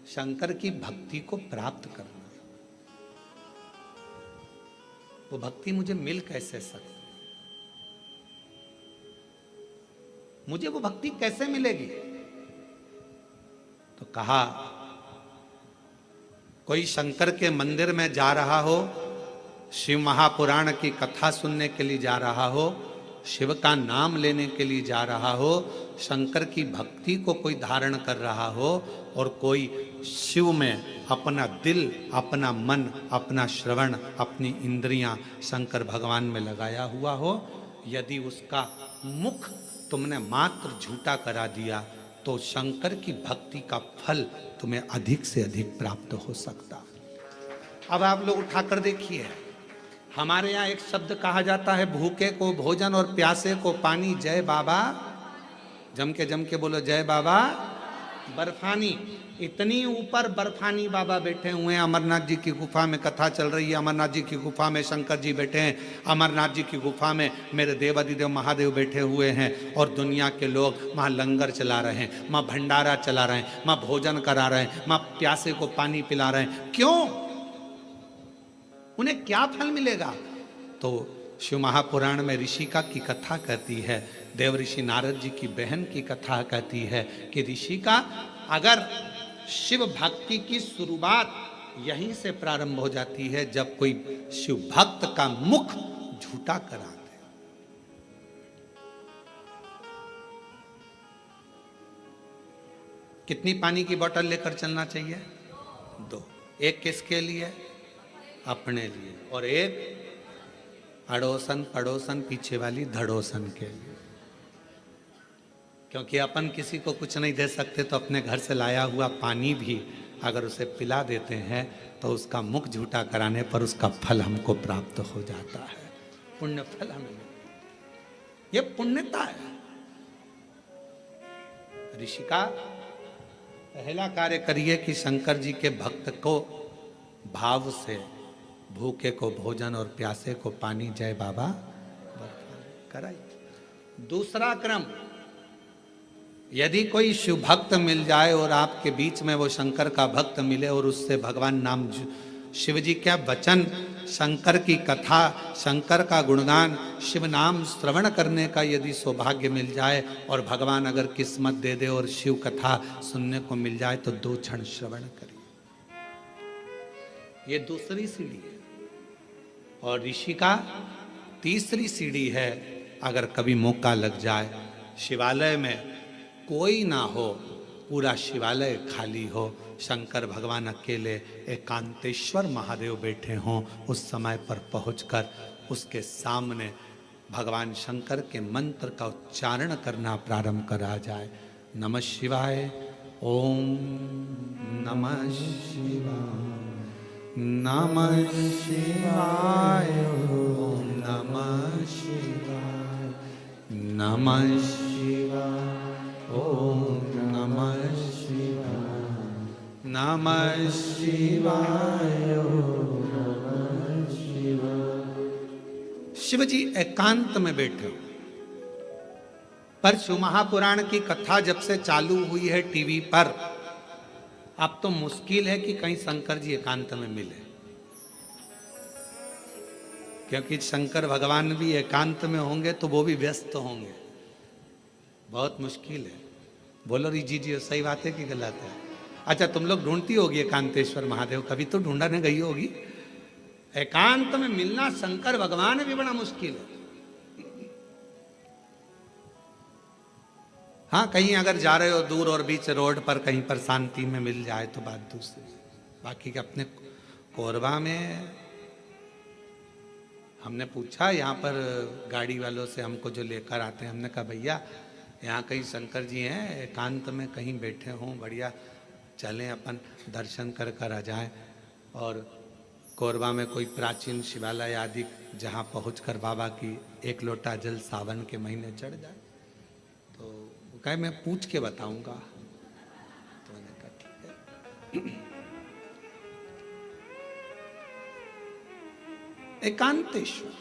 शंकर की भक्ति को प्राप्त करना, वो भक्ति मुझे मिल कैसे सकती, मुझे वो भक्ति कैसे मिलेगी? तो कहा, कोई शंकर के मंदिर में जा रहा हो, शिव महापुराण की कथा सुनने के लिए जा रहा हो, शिव का नाम लेने के लिए जा रहा हो, शंकर की भक्ति को कोई धारण कर रहा हो, और कोई शिव में अपना दिल, अपना मन, अपना श्रवण, अपनी इंद्रियां शंकर भगवान में लगाया हुआ हो, यदि उसका मुख तुमने मात्र झूठा करा दिया तो शंकर की भक्ति का फल तुम्हें अधिक से अधिक प्राप्त हो सकता। अब आप लोग उठाकर देखिए, हमारे यहाँ एक शब्द कहा जाता है, भूखे को भोजन और प्यासे को पानी। जय बाबा, जम के बोलो जय बाबा। बर्फानी, इतनी ऊपर बर्फानी बाबा बैठे हुए हैं। अमरनाथ जी की गुफा में कथा चल रही है, अमरनाथ जी की गुफा में शंकर जी बैठे हैं, अमरनाथ जी की गुफा में मेरे देवादिदेव महादेव बैठे हुए हैं, और दुनिया के लोग वहाँ लंगर चला रहे हैं, वहाँ भंडारा चला रहे हैं, वहाँ भोजन करा रहे हैं, वहाँ प्यासे को पानी पिला रहे हैं। क्यों? उन्हें क्या फल मिलेगा? तो शिव महापुराण में ऋषिका की कथा कहती है, देव ऋषि नारद जी की बहन की कथा कहती है कि ऋषिका, अगर शिव भक्ति की शुरुआत यहीं से प्रारंभ हो जाती है जब कोई शिव भक्त का मुख झूठा करा दे। कितनी पानी की बोतल लेकर चलना चाहिए? 2। एक किसके लिए? अपने लिए, और एक अड़ोसन पड़ोसन पीछे वाली धड़ोसन के लिए। क्योंकि अपन किसी को कुछ नहीं दे सकते, तो अपने घर से लाया हुआ पानी भी अगर उसे पिला देते हैं तो उसका मुख झूठा कराने पर उसका फल हमको प्राप्त हो जाता है, पुण्य फल हमें। ये पुण्यता है। ऋषिका, पहला कार्य करिए कि शंकर जी के भक्त को भाव से, भूखे को भोजन और प्यासे को पानी, जय बाबा कराइए। दूसरा क्रम, यदि कोई शिव भक्त मिल जाए और आपके बीच में वो शंकर का भक्त मिले और उससे भगवान नाम, शिव जी क्या वचन, शंकर की कथा, शंकर का गुणगान, शिव नाम श्रवण करने का यदि सौभाग्य मिल जाए और भगवान अगर किस्मत दे दे और शिव कथा सुनने को मिल जाए तो 2 क्षण श्रवण करिए। ये दूसरी सीढ़ी है। और ऋषि का तीसरी सीढ़ी है, अगर कभी मौका लग जाए, शिवालय में कोई ना हो, पूरा शिवालय खाली हो, शंकर भगवान अकेले एकांतेश्वर महादेव बैठे हों, उस समय पर पहुंचकर उसके सामने भगवान शंकर के मंत्र का उच्चारण करना प्रारंभ करा जाए। नमः शिवाय, ओम नमः शिवाय, नमः शिवाय, ओम नमः शिवाय, नमः शिवाय, ओम नमः शिवाय, नमः शिवाय, ओम नमः शिवाय। शिव जी एकांत में बैठे हो, पर शिव महापुराण की कथा जब से चालू हुई है टीवी पर, अब तो मुश्किल है कि कहीं शंकर जी एकांत में मिले, क्योंकि शंकर भगवान भी एकांत में होंगे तो वो भी व्यस्त होंगे, बहुत मुश्किल है। बोलो जी जी, सही बात है कि गलत है? अच्छा, तुम लोग ढूंढती होगी एकांतेश्वर महादेव, कभी तो ढूंढने गई होगी। एकांत में मिलना शंकर भगवान भी बड़ा मुश्किल है। हाँ, कहीं अगर जा रहे हो दूर और बीच रोड पर कहीं पर शांति में मिल जाए तो बात दूसरी। बाकी के अपने कोरबा में हमने पूछा, यहाँ पर गाड़ी वालों से हमको जो लेकर आते हैं, हमने कहा भैया यहाँ कहीं शंकर जी हैं एकांत में कहीं बैठे हों, बढ़िया चलें अपन दर्शन कर कर आ जाएं, और कोरबा में कोई प्राचीन शिवालय आदि जहाँ पहुँचकर बाबा की 1 लोटा जल सावन के महीने चढ़ जाए। तो कहे मैं पूछ के बताऊंगा। तो मैंने कहा ठीक है। एकांतेश्वर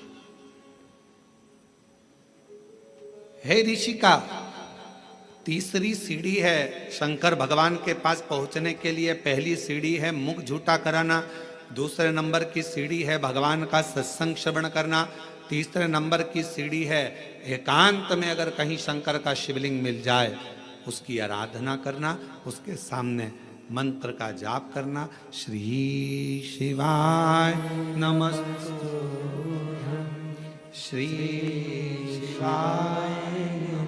हे ऋषिका, तीसरी सीढ़ी है शंकर भगवान के पास पहुंचने के लिए। पहली सीढ़ी है मुख झूठा कराना, दूसरे नंबर की सीढ़ी है भगवान का सत्संग श्रवण करना, तीसरे नंबर की सीढ़ी है एकांत में अगर कहीं शंकर का शिवलिंग मिल जाए उसकी आराधना करना, उसके सामने मंत्र का जाप करना। श्री शिवाय नमस्तु, श्री शिवाय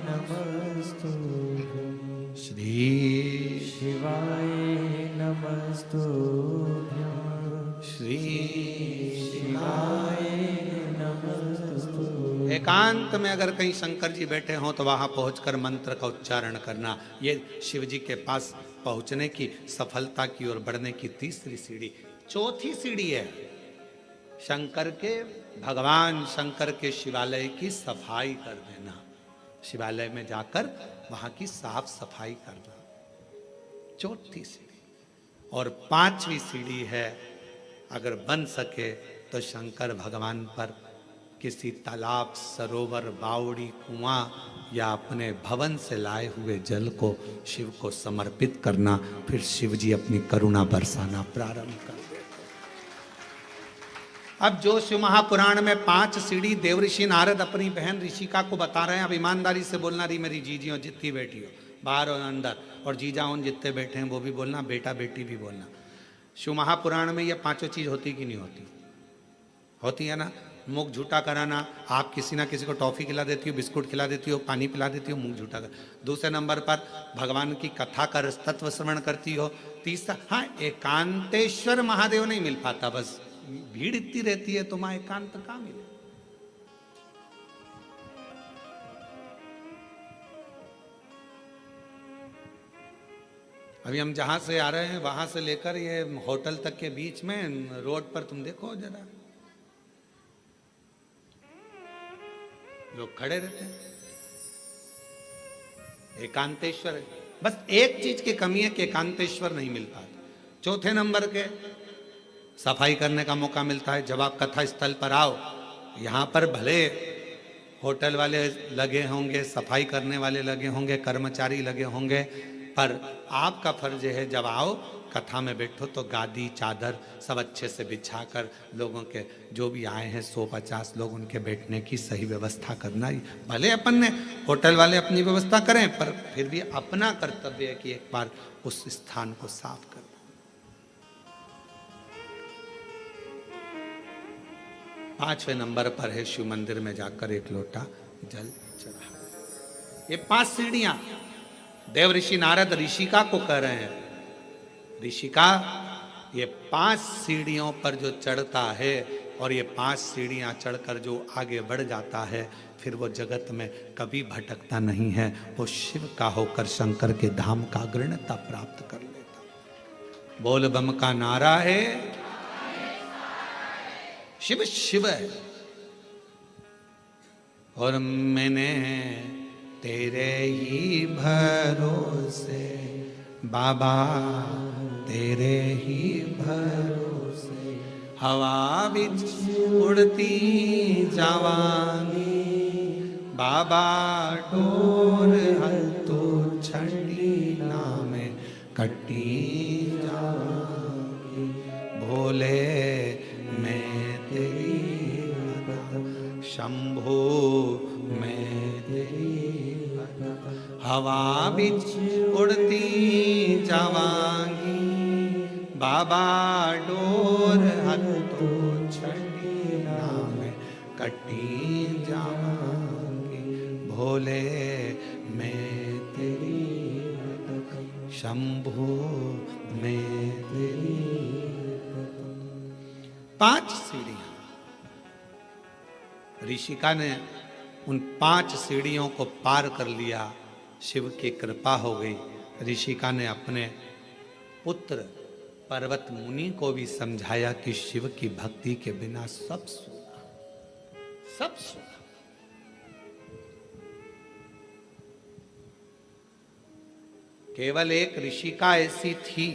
नमस्तु, श्री शिवाय नमस्तु, श्री शिवाय नमस्तु। एकांत में अगर कहीं शंकर जी बैठे हों तो वहां पहुंचकर मंत्र का उच्चारण करना। ये शिव जी के पास पहुंचने की, सफलता की ओर बढ़ने की तीसरी सीढ़ी। चौथी सीढ़ी है शंकर के, भगवान शंकर के शिवालय की सफाई कर देना। शिवालय में जाकर वहां की साफ सफाई करना। चौथी सीढ़ी। और पांचवी सीढ़ी है, अगर बन सके तो शंकर भगवान पर किसी तालाब, सरोवर, बावड़ी, कुआं या अपने भवन से लाए हुए जल को शिव को समर्पित करना, फिर शिव जी अपनी करुणा बरसाना प्रारंभ कर देते। अब जो शिव महापुराण में 5 सीढ़ी देवऋषि नारद अपनी बहन ऋषिका को बता रहे हैं, अब ईमानदारी से बोलना, रही मेरी जीजियों जितनी बेटी हो, बाहर और अंदर, और जीजा उन जितने बैठे हैं वो भी बोलना, बेटा बेटी भी बोलना। शिव महापुराण में ये 5 चीज होती कि नहीं होती? होती है ना। मुख झूठा कराना, आप किसी ना किसी को टॉफी खिला देती हो, बिस्कुट खिला देती हो, पानी पिला देती हो, मुख झूठा कर। दूसरे नंबर पर भगवान की कथा का तत्व श्रवण करती हो। तीसरा, हाँ, एकांतेश्वर महादेव नहीं मिल पाता, बस भीड़ इतनी रहती है तो मां एकांत कहां मिले। अभी हम जहां से आ रहे हैं वहां से लेकर ये होटल तक के बीच में रोड पर तुम देखो जरा, लोग खड़े रहते हैं। एकांतेश्वर, बस एक चीज की कमी है कि एकांतेश्वर नहीं मिल पाता। चौथे नंबर के सफाई करने का मौका मिलता है। जब आप कथा स्थल पर आओ, यहां पर भले होटल वाले लगे होंगे, सफाई करने वाले लगे होंगे, कर्मचारी लगे होंगे, पर आपका फर्ज है जब आओ कथा में बैठो तो गादी चादर सब अच्छे से बिछाकर लोगों के, जो भी आए हैं 100-50 लोग, उनके बैठने की सही व्यवस्था करना। भले अपन ने होटल वाले अपनी व्यवस्था करें, पर फिर भी अपना कर्तव्य है कि एक बार उस स्थान को साफ करना। पांचवें नंबर पर है शिव मंदिर में जाकर एक लोटा जल चढ़ा। ये 5 सीढ़ियां देव ऋषि नारद ऋषिका को कह रहे हैं, ऋषिका ये 5 सीढ़ियों पर जो चढ़ता है और ये 5 सीढ़ियां चढ़कर जो आगे बढ़ जाता है, फिर वो जगत में कभी भटकता नहीं है, वो शिव का होकर शंकर के धाम का अग्रणता प्राप्त कर लेता। बोल बम का नारा है, शिव शिव है। और मैंने तेरे ही भरोसे बाबा, तेरे ही भरोसे हवा बिच उड़ती जावांगी बाबा, डोर हल तो छड़ी नाम कट्टी जावांगी। भोले मैं तेरी शंभो मैं तेरी हवा बिच उड़ती जावांगी बाबा, डोर हल तो छड़ी नाम कटी जावांगी। भोले मैं तेरी शंभो मैं तेरी। 5 सीढ़ियां ऋषिका ने उन 5 सीढ़ियों को पार कर लिया। शिव की कृपा हो गई। ऋषिका ने अपने पुत्र पर्वत मुनि को भी समझाया कि शिव की भक्ति के बिना सब सूखा, सब सूखा। केवल एक ऋषिका ऐसी थी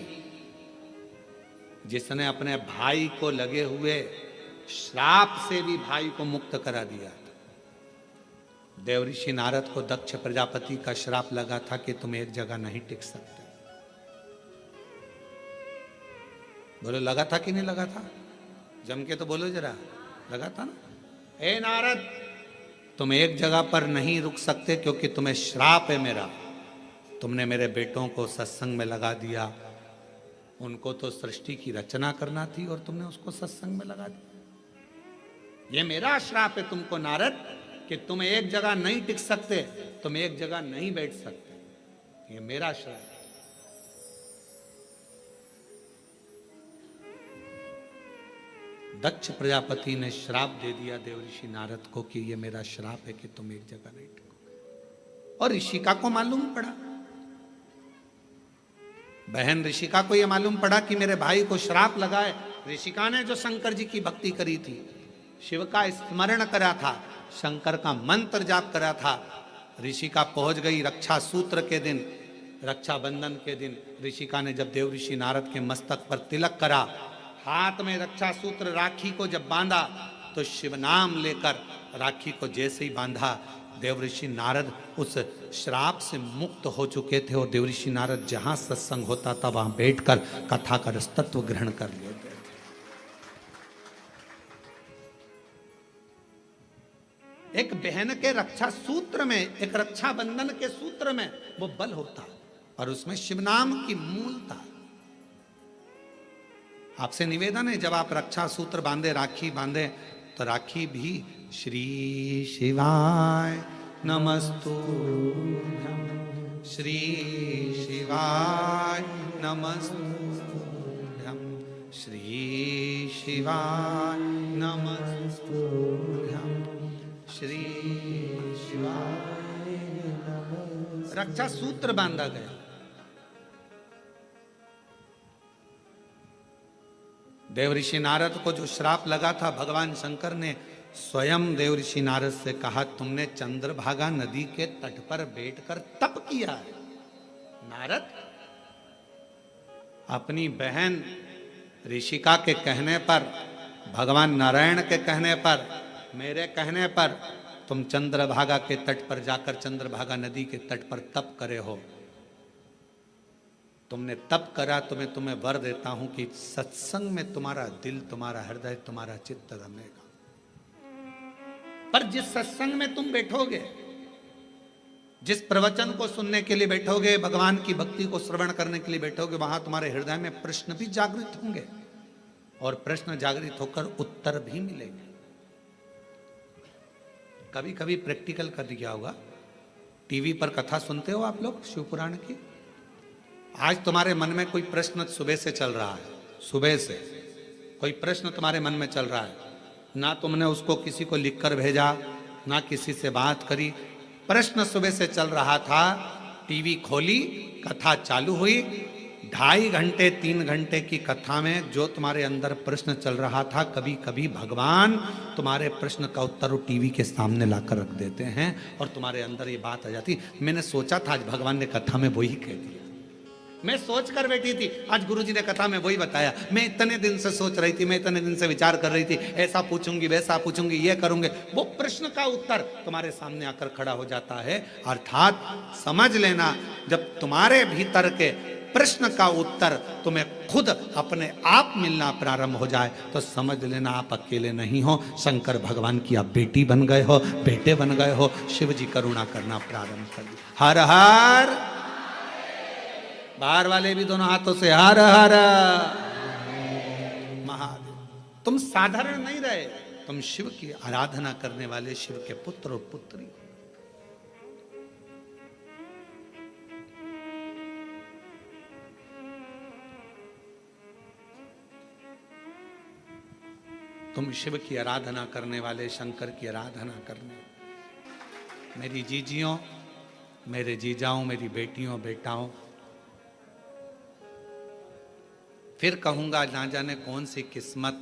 जिसने अपने भाई को लगे हुए श्राप से भी भाई को मुक्त करा दिया था। देवऋषि नारद को दक्ष प्रजापति का श्राप लगा था कि तुम एक जगह नहीं टिक सकते। बोलो लगा था कि नहीं लगा था? जम के तो बोलो जरा, लगा था ना? ए नारद, तुम एक जगह पर नहीं रुक सकते क्योंकि तुम्हें श्राप है मेरा। तुमने मेरे बेटों को सत्संग में लगा दिया, उनको तो सृष्टि की रचना करना थी और तुमने उसको सत्संग में लगा दिया। ये मेरा श्राप है तुमको नारद कि तुम एक जगह नहीं टिक सकते, तुम एक जगह नहीं बैठ सकते। ये मेरा श्राप है। दक्ष प्रजापति ने श्राप दे दिया देवऋषि नारद को कि ये मेरा श्राप है कि तुम एक जगह नहीं टिको। और ऋषिका को मालूम पड़ा, बहन ऋषिका को यह मालूम पड़ा कि मेरे भाई को श्राप लगा है। ऋषिका ने जो शंकर जी की भक्ति करी थी, शिव का स्मरण करा था, शंकर का मंत्र जाप करा था, ऋषिका पहुंच गई रक्षा सूत्र के दिन रक्षाबंधन के दिन ऋषिका ने जब देव ऋषि नारद के मस्तक पर तिलक करा, हाथ में रक्षा सूत्र राखी को जब बांधा, तो शिव नाम लेकर राखी को जैसे ही बांधा, देव ऋषि नारद उस श्राप से मुक्त हो चुके थे। और देव ऋषि नारद जहां सत्संग होता था वहां बैठकर कथा का रसतत्व ग्रहण कर लेते थे। एक बहन के रक्षा सूत्र में, एक रक्षा बंधन के सूत्र में वो बल होता, और उसमें शिव नाम की मूलता। आपसे निवेदन है, जब आप रक्षा सूत्र बांधे, राखी बांधे, तो राखी भी श्री शिवाय नमस्तुभ्यं, श्री शिवाय नमस्तुभ्यं, श्री शिवाय नमस्तुभ्यं, श्री शिवाय नमस्तुभ्यं। रक्षा सूत्र बांधा गया। देव ऋषि नारद को जो श्राप लगा था, भगवान शंकर ने स्वयं देव ऋषि नारद से कहा, तुमने चंद्रभागा नदी के तट पर बैठकर तप किया है। नारद, अपनी बहन ऋषिका के कहने पर, भगवान नारायण के कहने पर, मेरे कहने पर तुम चंद्रभागा के तट पर जाकर चंद्रभागा नदी के तट पर तप करे हो। तुमने तप करा तो मैं तुम्हें वर देता हूं कि सत्संग में तुम्हारा दिल, तुम्हारा हृदय, तुम्हारा चित्त रमेगा। पर जिस सत्संग में तुम बैठोगे, जिस प्रवचन को सुनने के लिए बैठोगे, भगवान की भक्ति को श्रवण करने के लिए बैठोगे, वहां तुम्हारे हृदय में प्रश्न भी जागृत होंगे, और प्रश्न जागृत होकर उत्तर भी मिलेंगे। कभी कभी प्रैक्टिकल कर दिया होगा, टीवी पर कथा सुनते हो आप लोग शिव पुराण की। आज तुम्हारे मन में कोई प्रश्न सुबह से चल रहा है, सुबह से कोई प्रश्न तुम्हारे मन में चल रहा है, ना तुमने उसको किसी को लिखकर भेजा, ना किसी से बात करी, प्रश्न सुबह से चल रहा था, टीवी खोली, कथा चालू हुई, 2.5 घंटे 3 घंटे की कथा में जो तुम्हारे अंदर प्रश्न चल रहा था, कभी कभी भगवान तुम्हारे प्रश्न का उत्तर वो टीवी के सामने लाकर रख देते हैं, और तुम्हारे अंदर ये बात आ जाती, मैंने सोचा था आज भगवान ने कथा में वही कह दिया, मैं सोच कर बैठी थी, आज गुरुजी ने कथा में वही बताया, मैं इतने दिन से सोच रही थी, मैं इतने दिन से विचार कर रही थी, ऐसा पूछूंगी, वैसा पूछूंगी, ये करूंगी। वो प्रश्न का उत्तर तुम्हारे सामने आकर खड़ा हो जाता है। अर्थात समझ लेना, जब तुम्हारे भीतर के प्रश्न का उत्तर तुम्हें खुद अपने आप मिलना प्रारंभ हो जाए, तो समझ लेना आप अकेले नहीं हो, शंकर भगवान की आप बेटी बन गए हो, बेटे बन गए हो, शिव जी करुणा करना प्रारंभ कर दिया। हर हर, बाहर वाले भी दोनों हाथों से हर हर महादेव। तुम साधारण नहीं रहे, तुम शिव की आराधना करने वाले शिव के पुत्र और पुत्री। तुम शिव की आराधना करने वाले, शंकर की आराधना करने। मेरी जीजियों, मेरे जीजाओं, मेरी बेटियों, बेटाओं, फिर कहूँगा, ना जाने कौन सी किस्मत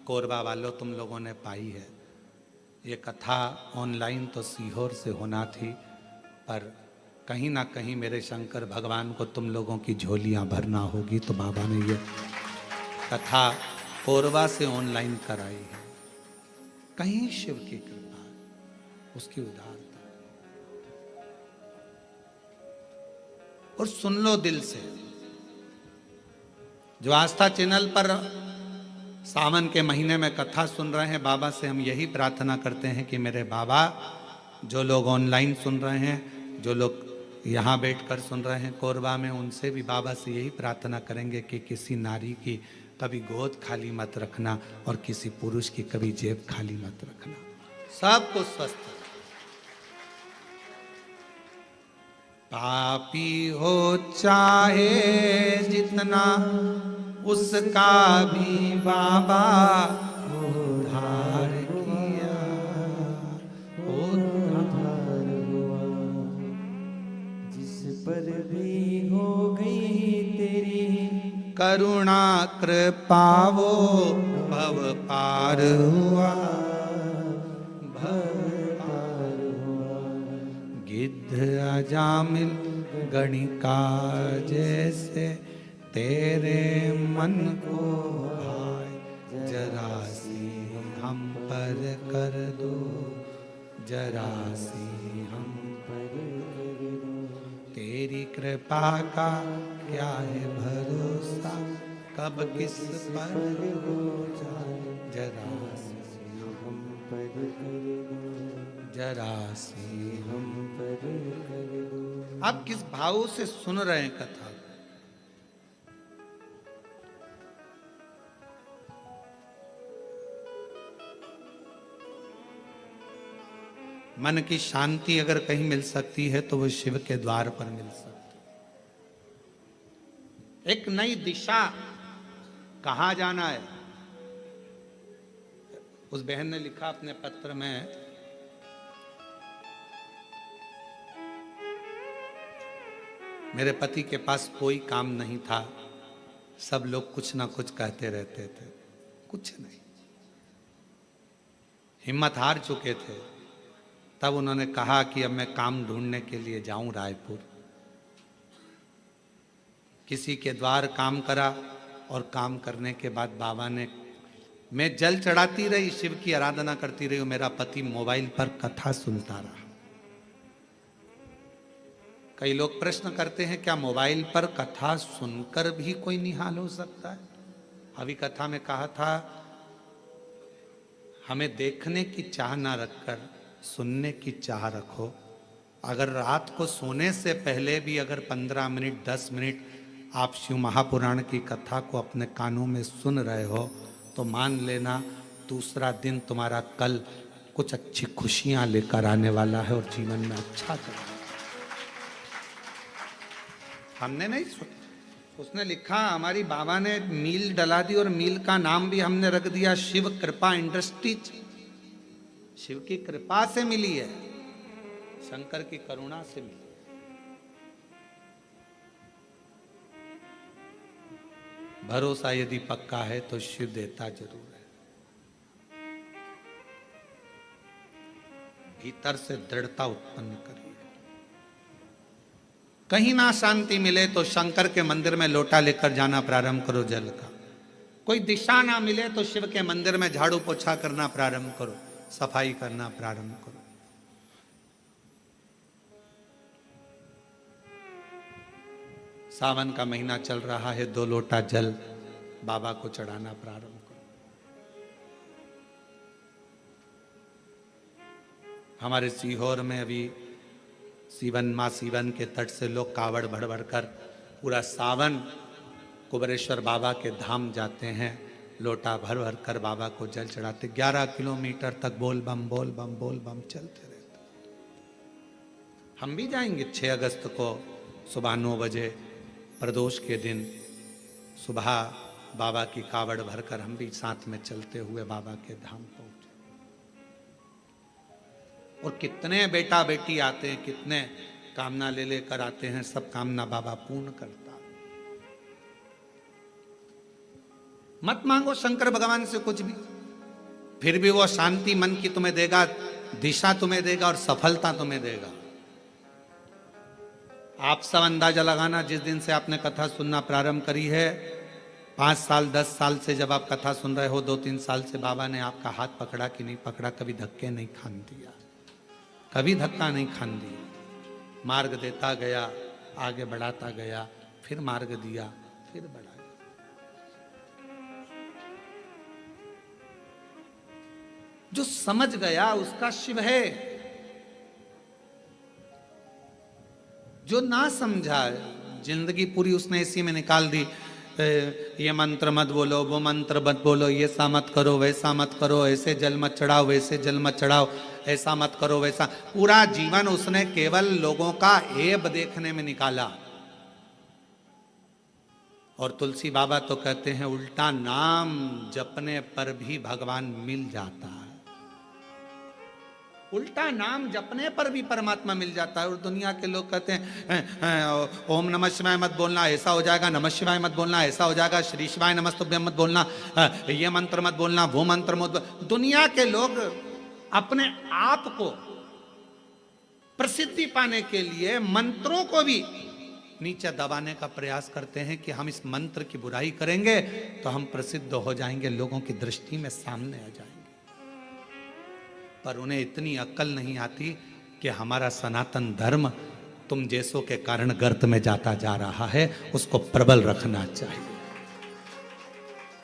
कोरबा वालों तुम लोगों ने पाई है। ये कथा ऑनलाइन तो सीहोर से होना थी, पर कहीं ना कहीं मेरे शंकर भगवान को तुम लोगों की झोलियाँ भरना होगी, तो बाबा ने ये कथा कोरबा से ऑनलाइन कराई है। कहीं शिव की कृपा, उसकी उदारता। और सुन लो दिल से, जो आस्था चैनल पर सावन के महीने में कथा सुन रहे हैं, बाबा से हम यही प्रार्थना करते हैं कि मेरे बाबा, जो लोग ऑनलाइन सुन रहे हैं, जो लोग यहाँ बैठकर सुन रहे हैं कोरबा में, उनसे भी बाबा से यही प्रार्थना करेंगे कि किसी नारी की कभी गोद खाली मत रखना, और किसी पुरुष की कभी जेब खाली मत रखना। सबको स्वस्थ। पापी हो चाहे जितना, उसका भी बाबा उद्धार किया, उद्धार हुआ। जिस पर भी हो गई तेरी करुणा कृपा, वो भव पार हुआ, भव पार हुआ। गिद्ध अजामिल गणिका जैसे तेरे मन को भाए, जरा सी हम पर कर दो, जरा सी हम पर कर दो। तेरी कृपा का क्या है भरोसा, कब किस पर हो जाए, जरा सी हम पर कर दो, जरा सी हम पर कर दो। आप किस भाव से सुन रहे हैं कथा? मन की शांति अगर कहीं मिल सकती है तो वो शिव के द्वार पर मिल सकती है। एक नई दिशा, कहां जाना है। उस बहन ने लिखा अपने पत्र में, मेरे पति के पास कोई काम नहीं था, सब लोग कुछ ना कुछ कहते रहते थे, कुछ नहीं, हिम्मत हार चुके थे। तब उन्होंने कहा कि अब मैं काम ढूंढने के लिए जाऊं रायपुर। किसी के द्वार काम करा और काम करने के बाद बाबा ने, मैं जल चढ़ाती रही, शिव की आराधना करती रही, मेरा पति मोबाइल पर कथा सुनता रहा। कई लोग प्रश्न करते हैं क्या मोबाइल पर कथा सुनकर भी कोई निहाल हो सकता है? अभी कथा में कहा था, हमें देखने की चाह ना रखकर सुनने की चाह रखो। अगर रात को सोने से पहले भी अगर 15 मिनट 10 मिनट आप शिव महापुराण की कथा को अपने कानों में सुन रहे हो तो मान लेना दूसरा दिन तुम्हारा कल कुछ अच्छी खुशियां लेकर आने वाला है और जीवन में अच्छा करेगा। हमने नहीं सुना, उसने लिखा, हमारी बाबा ने मील डला दी और मील का नाम भी हमने रख दिया शिव कृपा इंडस्ट्रीज। शिव की कृपा से मिली है, शंकर की करुणा से मिली। भरोसा यदि पक्का है तो शिव देता जरूर है। भीतर से दृढ़ता उत्पन्न करिए। कहीं ना शांति मिले तो शंकर के मंदिर में लोटा लेकर जाना प्रारंभ करो जल का। कोई दिशा ना मिले तो शिव के मंदिर में झाड़ू पोछा करना प्रारंभ करो, सफाई करना प्रारंभ करो। सावन का महीना चल रहा है, 2 लोटा जल बाबा को चढ़ाना प्रारंभ करो। हमारे सीहोर में अभी सीवन माँ सीवन के तट से लोग कावड़ भर भर कर पूरा सावन कुबेरेश्वर बाबा के धाम जाते हैं, लोटा भर भर कर बाबा को जल चढ़ाते। 11 किलोमीटर तक बोल बम बोल बम बोल बम चलते रहते। हम भी जाएंगे 6 अगस्त को सुबह 9 बजे प्रदोष के दिन सुबह बाबा की कावड़ भरकर हम भी साथ में चलते हुए बाबा के धाम पहुंचे। और कितने बेटा बेटी आते हैं, कितने कामना ले लेकर आते हैं, सब कामना बाबा पूर्ण करता। मत मांगो शंकर भगवान से कुछ भी, फिर भी वो शांति मन की तुम्हें देगा, दिशा तुम्हें देगा और सफलता तुम्हें देगा। आप सब अंदाजा लगाना, जिस दिन से आपने कथा सुनना प्रारंभ करी है, 5 साल 10 साल से जब आप कथा सुन रहे हो, 2-3 साल से बाबा ने आपका हाथ पकड़ा कि नहीं पकड़ा, कभी धक्के नहीं खान दिया, कभी धक्का नहीं खान दिया। मार्ग देता गया, आगे बढ़ाता गया, फिर मार्ग दिया, फिर बढ़ा। जो समझ गया उसका शिव है, जो ना समझा जिंदगी पूरी उसने इसी में निकाल दी। ये मंत्र मत बोलो, वो मंत्र मत बोलो, ये सा मत करो, वैसा मत करो, ऐसे जल मत चढ़ाओ, वैसे जल मत चढ़ाओ, ऐसा मत करो, वैसा। पूरा जीवन उसने केवल लोगों का ऐब देखने में निकाला। और तुलसी बाबा तो कहते हैं उल्टा नाम जपने पर भी भगवान मिल जाता है। उल्टा नाम जपने पर भी परमात्मा मिल जाता है। और दुनिया के लोग कहते हैं ओम नमः शिवाय मत बोलना, ऐसा हो जाएगा, नमः शिवाय मत बोलना, ऐसा हो जाएगा, श्री शिवाय नमस्तुभ्यम मत बोलना, ये मंत्र मत बोलना, वो मंत्र मत। दुनिया के लोग अपने आप को प्रसिद्धि पाने के लिए मंत्रों को भी नीचे दबाने का प्रयास करते हैं कि हम इस मंत्र की बुराई करेंगे तो हम प्रसिद्ध हो जाएंगे, लोगों की दृष्टि में सामने आ जाएंगे। पर उन्हें इतनी अक्ल नहीं आती कि हमारा सनातन धर्म तुम जैसों के कारण गर्त में जाता जा रहा है, उसको प्रबल रखना चाहिए।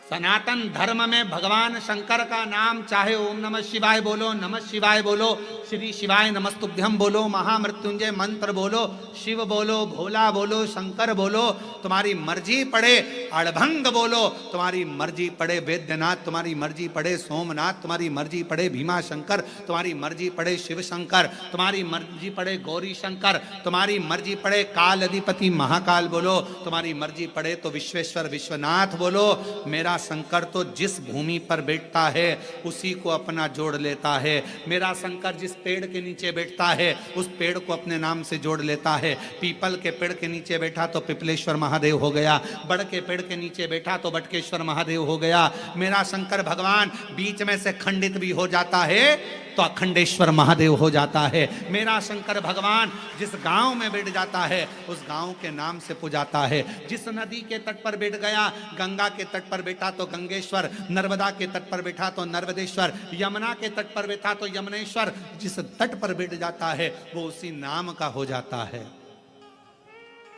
सनातन धर्म में भगवान शंकर का नाम चाहे ओम नमः शिवाय बोलो, नमः शिवाय बोलो, श्री शिवाय नमस्तुभ्यम बोलो, महामृत्युंजय मंत्र बोलो, शिव बोलो, भोला बोलो, शंकर बोलो, तुम्हारी मर्जी पड़े अड़भंग बोलो, तुम्हारी मर्जी पड़े वैद्यनाथ, तुम्हारी मर्जी पड़े सोमनाथ, तुम्हारी मर्जी पड़े भीमा शंकर, तुम्हारी मर्जी पड़े शिव शंकर, तुम्हारी मर्जी पड़े गौरी शंकर, तुम्हारी मर्जी पड़े काल अधिपति महाकाल बोलो, तुम्हारी मर्जी पड़े तो विश्वेश्वर विश्वनाथ बोलो। मेरा शंकर तो जिस भूमि पर बैठता है उसी को अपना जोड़ लेता है। मेरा शंकर जिस पेड़ के नीचे बैठता है उस पेड़ को अपने नाम से जोड़ लेता है। पीपल के पेड़ के नीचे बैठा तो पिपलेश्वर महादेव हो गया, बड़ के पेड़ के नीचे बैठा तो बटकेश्वर महादेव हो गया। मेरा शंकर भगवान बीच में से खंडित भी हो जाता है तो अखंडेश्वर महादेव हो जाता है। मेरा शंकर भगवान जिस गांव में बैठ जाता है उस गांव के नाम से पुजाता है। जिस नदी के तट पर बैठ गया, गंगा के तट पर बैठा तो गंगेश्वर, नर्मदा के तट पर बैठा तो नर्मदेश्वर, यमुना के तट पर बैठा तो यमुनेश्वर। जिस तट पर बैठ जाता है वो उसी नाम का हो जाता है।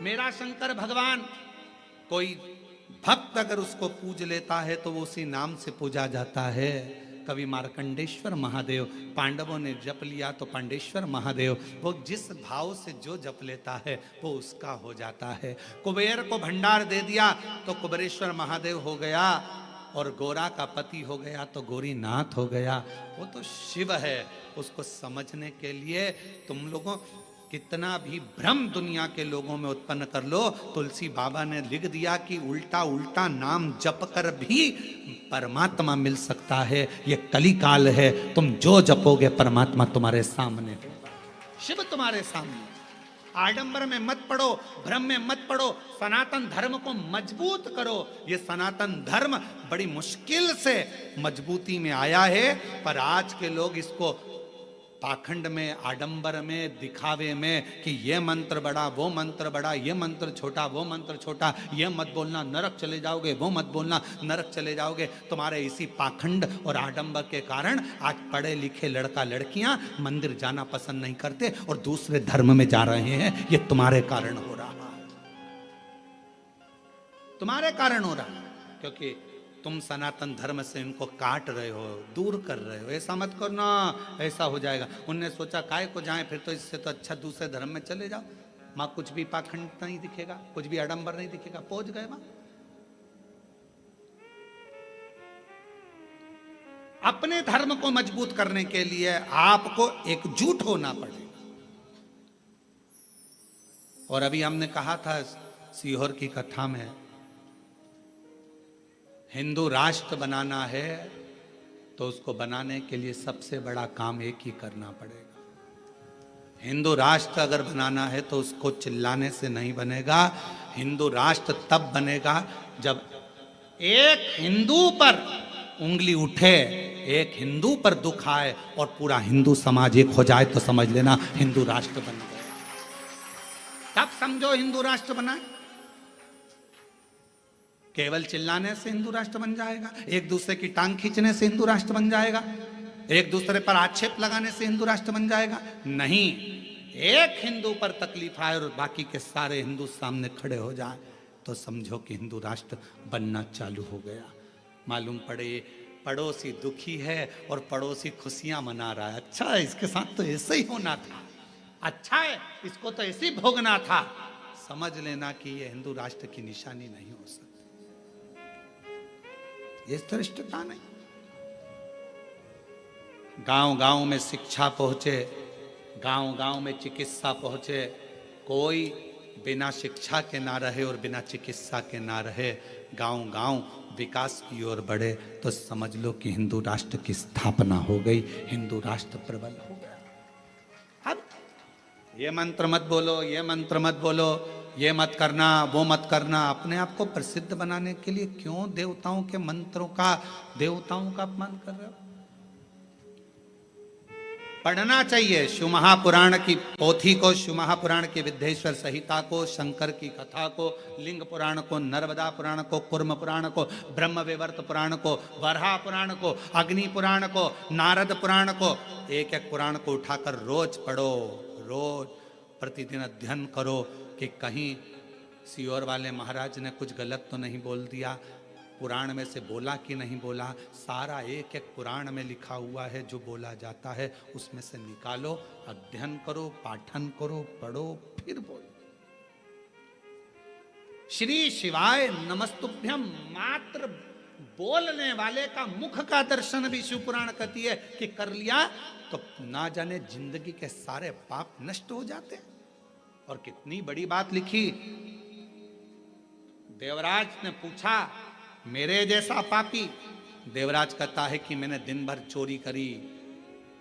मेरा शंकर भगवान कोई भक्त अगर उसको पूज लेता है तो वो उसी नाम से पूजा जाता है। कवि मार्कंडेश्वर महादेव, पांडवों ने जप लिया तो पांडेश्वर महादेव, वो जिस भाव से जो जप लेता है वो उसका हो जाता है। कुबेर को भंडार दे दिया तो कुबेरेश्वर महादेव हो गया, और गोरा का पति हो गया तो गौरीनाथ हो गया। वो तो शिव है। उसको समझने के लिए तुम लोगों कितना भी भ्रम दुनिया के लोगों में उत्पन्न कर लो, तुलसी बाबा ने लिख दिया कि उल्टा उल्टा नाम जप कर भी परमात्मा मिल सकता है। ये कली काल है, तुम जो जपोगे परमात्मा तुम्हारे सामने होगा, शिव तुम्हारे सामने। आडंबर में मत पड़ो, भ्रम में मत पड़ो, सनातन धर्म को मजबूत करो। ये सनातन धर्म बड़ी मुश्किल से मजबूती में आया है, पर आज के लोग इसको पाखंड में, आडंबर में, दिखावे में कि ये मंत्र बड़ा, वो मंत्र बड़ा, ये मंत्र छोटा, वो मंत्र छोटा, ये मत बोलना नरक चले जाओगे, वो मत बोलना नरक चले जाओगे। तुम्हारे इसी पाखंड और आडंबर के कारण आज पढ़े लिखे लड़का लड़कियां मंदिर जाना पसंद नहीं करते और दूसरे धर्म में जा रहे हैं। ये तुम्हारे कारण हो रहा है, तुम्हारे कारण हो रहा है, क्योंकि तुम सनातन धर्म से इनको काट रहे हो, दूर कर रहे हो। ऐसा मत करना, ऐसा हो जाएगा। उनने सोचा काय को जाए, फिर तो इससे तो अच्छा दूसरे धर्म में चले जाओ, माँ कुछ भी पाखंड नहीं दिखेगा, कुछ भी आडंबर नहीं दिखेगा। पहुंच गए माँ। अपने धर्म को मजबूत करने के लिए आपको एकजुट होना पड़ेगा। और अभी हमने कहा था सीहोर की कथा में, हिंदू राष्ट्र बनाना है तो उसको बनाने के लिए सबसे बड़ा काम एक ही करना पड़ेगा। हिंदू राष्ट्र अगर बनाना है तो उसको चिल्लाने से नहीं बनेगा। हिंदू राष्ट्र तब बनेगा जब एक हिंदू पर उंगली उठे, एक हिंदू पर दुख आए और पूरा हिंदू समाज एक हो जाए तो समझ लेना हिंदू राष्ट्र बन गया। तब समझो हिंदू राष्ट्र बना। केवल चिल्लाने से हिंदू राष्ट्र बन जाएगा, एक दूसरे की टांग खींचने से हिंदू राष्ट्र बन जाएगा, एक दूसरे पर आक्षेप लगाने से हिंदू राष्ट्र बन जाएगा? नहीं। एक हिंदू पर तकलीफ आए और बाकी के सारे हिंदू सामने खड़े हो जाए तो समझो कि हिंदू राष्ट्र बनना चालू हो गया। मालूम पड़े पड़ोसी दुखी है और पड़ोसी खुशियां मना रहा है। अच्छा है, इसके साथ तो ऐसे ही होना था, अच्छा है, इसको तो ऐसे ही भोगना था। समझ लेना कि यह हिंदू राष्ट्र की निशानी नहीं हो सकती। ये श्रेष्ठता नहीं। गांव गांव में शिक्षा पहुंचे, गांव गांव में चिकित्सा पहुंचे। कोई बिना शिक्षा के ना रहे और बिना चिकित्सा के ना रहे। गांव गांव विकास की ओर बढ़े तो समझ लो कि हिंदू राष्ट्र की स्थापना हो गई, हिंदू राष्ट्र प्रबल हो गया। अब ये मंत्र मत बोलो, ये मंत्र मत बोलो, ये मत करना, वो मत करना। अपने आप को प्रसिद्ध बनाने के लिए क्यों देवताओं के मंत्रों का, देवताओं का अपमान कर रहे हो? पढ़ना चाहिए शिव महापुराण की पोथी को, शिव महापुराण की विद्येश्वर संहिता को, शंकर की कथा को, लिंग पुराण को, नर्मदा पुराण को, कुर्म पुराण को, ब्रह्म विवर्त पुराण को, वराह पुराण को, अग्नि पुराण को, नारद पुराण को, एक एक पुराण को उठाकर रोज पढ़ो, रोज प्रतिदिन अध्ययन करो कि कहीं सियोर वाले महाराज ने कुछ गलत तो नहीं बोल दिया, पुराण में से बोला कि नहीं बोला। सारा एक एक पुराण में लिखा हुआ है, जो बोला जाता है उसमें से निकालो, अध्ययन करो, पाठन करो, पढ़ो, फिर बोलो। श्री शिवाय नमस्तुभ्यम मात्र बोलने वाले का मुख का दर्शन भी शिव पुराण कहती है कि कर लिया तो ना जाने जिंदगी के सारे पाप नष्ट हो जाते। और कितनी बड़ी बात लिखी, देवराज ने पूछा मेरे जैसा पापी, देवराज कहता है कि मैंने दिन भर चोरी करी,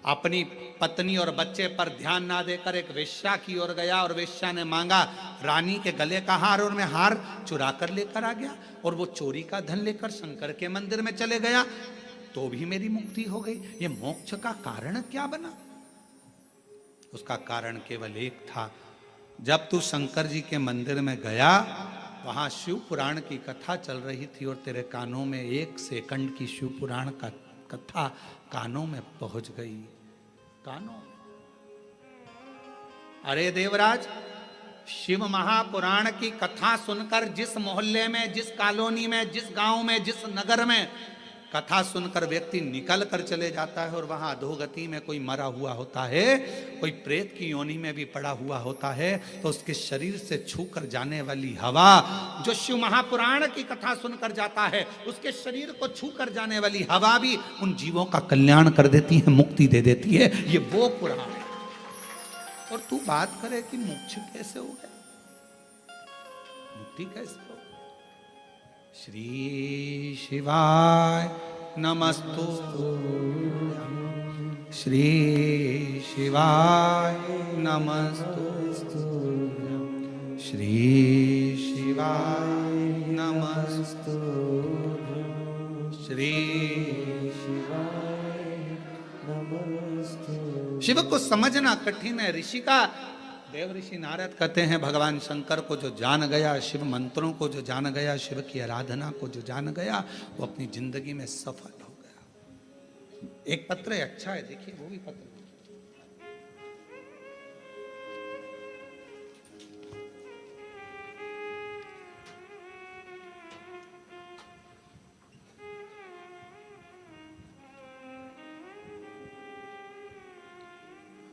अपनी पत्नी और बच्चे पर ध्यान ना देकर एक वेश्या की ओर गया और वेश्या ने मांगा रानी के गले का हार और मैं हार चुरा कर लेकर आ गया और वो चोरी का धन लेकर शंकर के मंदिर में चले गया तो भी मेरी मुक्ति हो गई। ये मोक्ष का कारण क्या बना? उसका कारण केवल एक था, जब तू शंकर जी के मंदिर में गया वहां शिव पुराण की कथा चल रही थी और तेरे कानों में 1 सेकंड की शिव पुराण का कथा कानों में पहुंच गई, कानों। अरे देवराज, शिव महापुराण की कथा सुनकर जिस मोहल्ले में, जिस कॉलोनी में, जिस गांव में, जिस नगर में कथा सुनकर व्यक्ति निकल कर चले जाता है और वहां अधोगति में कोई मरा हुआ होता है, कोई प्रेत की योनि में भी पड़ा हुआ होता है, तो उसके शरीर से छू कर जाने वाली हवा, जो शिव महापुराण की कथा सुनकर जाता है, उसके शरीर को छू कर जाने वाली हवा भी उन जीवों का कल्याण कर देती है, मुक्ति दे देती है। ये वो पुराण है। और तू बात करे कि मोक्ष कैसे हो गया, मुक्ति कैसे हो? श्री शिवाय नमस्तु, श्री शिवाय नमस्तु, श्री शिवाय नमस्तु, श्री शिवाय नमस्तु। शिव को समझना कठिन है। ऋषि का देव ऋषि नारद कहते हैं भगवान शंकर को जो जान गया, शिव मंत्रों को जो जान गया, शिव की आराधना को जो जान गया, वो अपनी जिंदगी में सफल हो गया। एक पत्र है, अच्छा है, देखिए वो भी पत्र।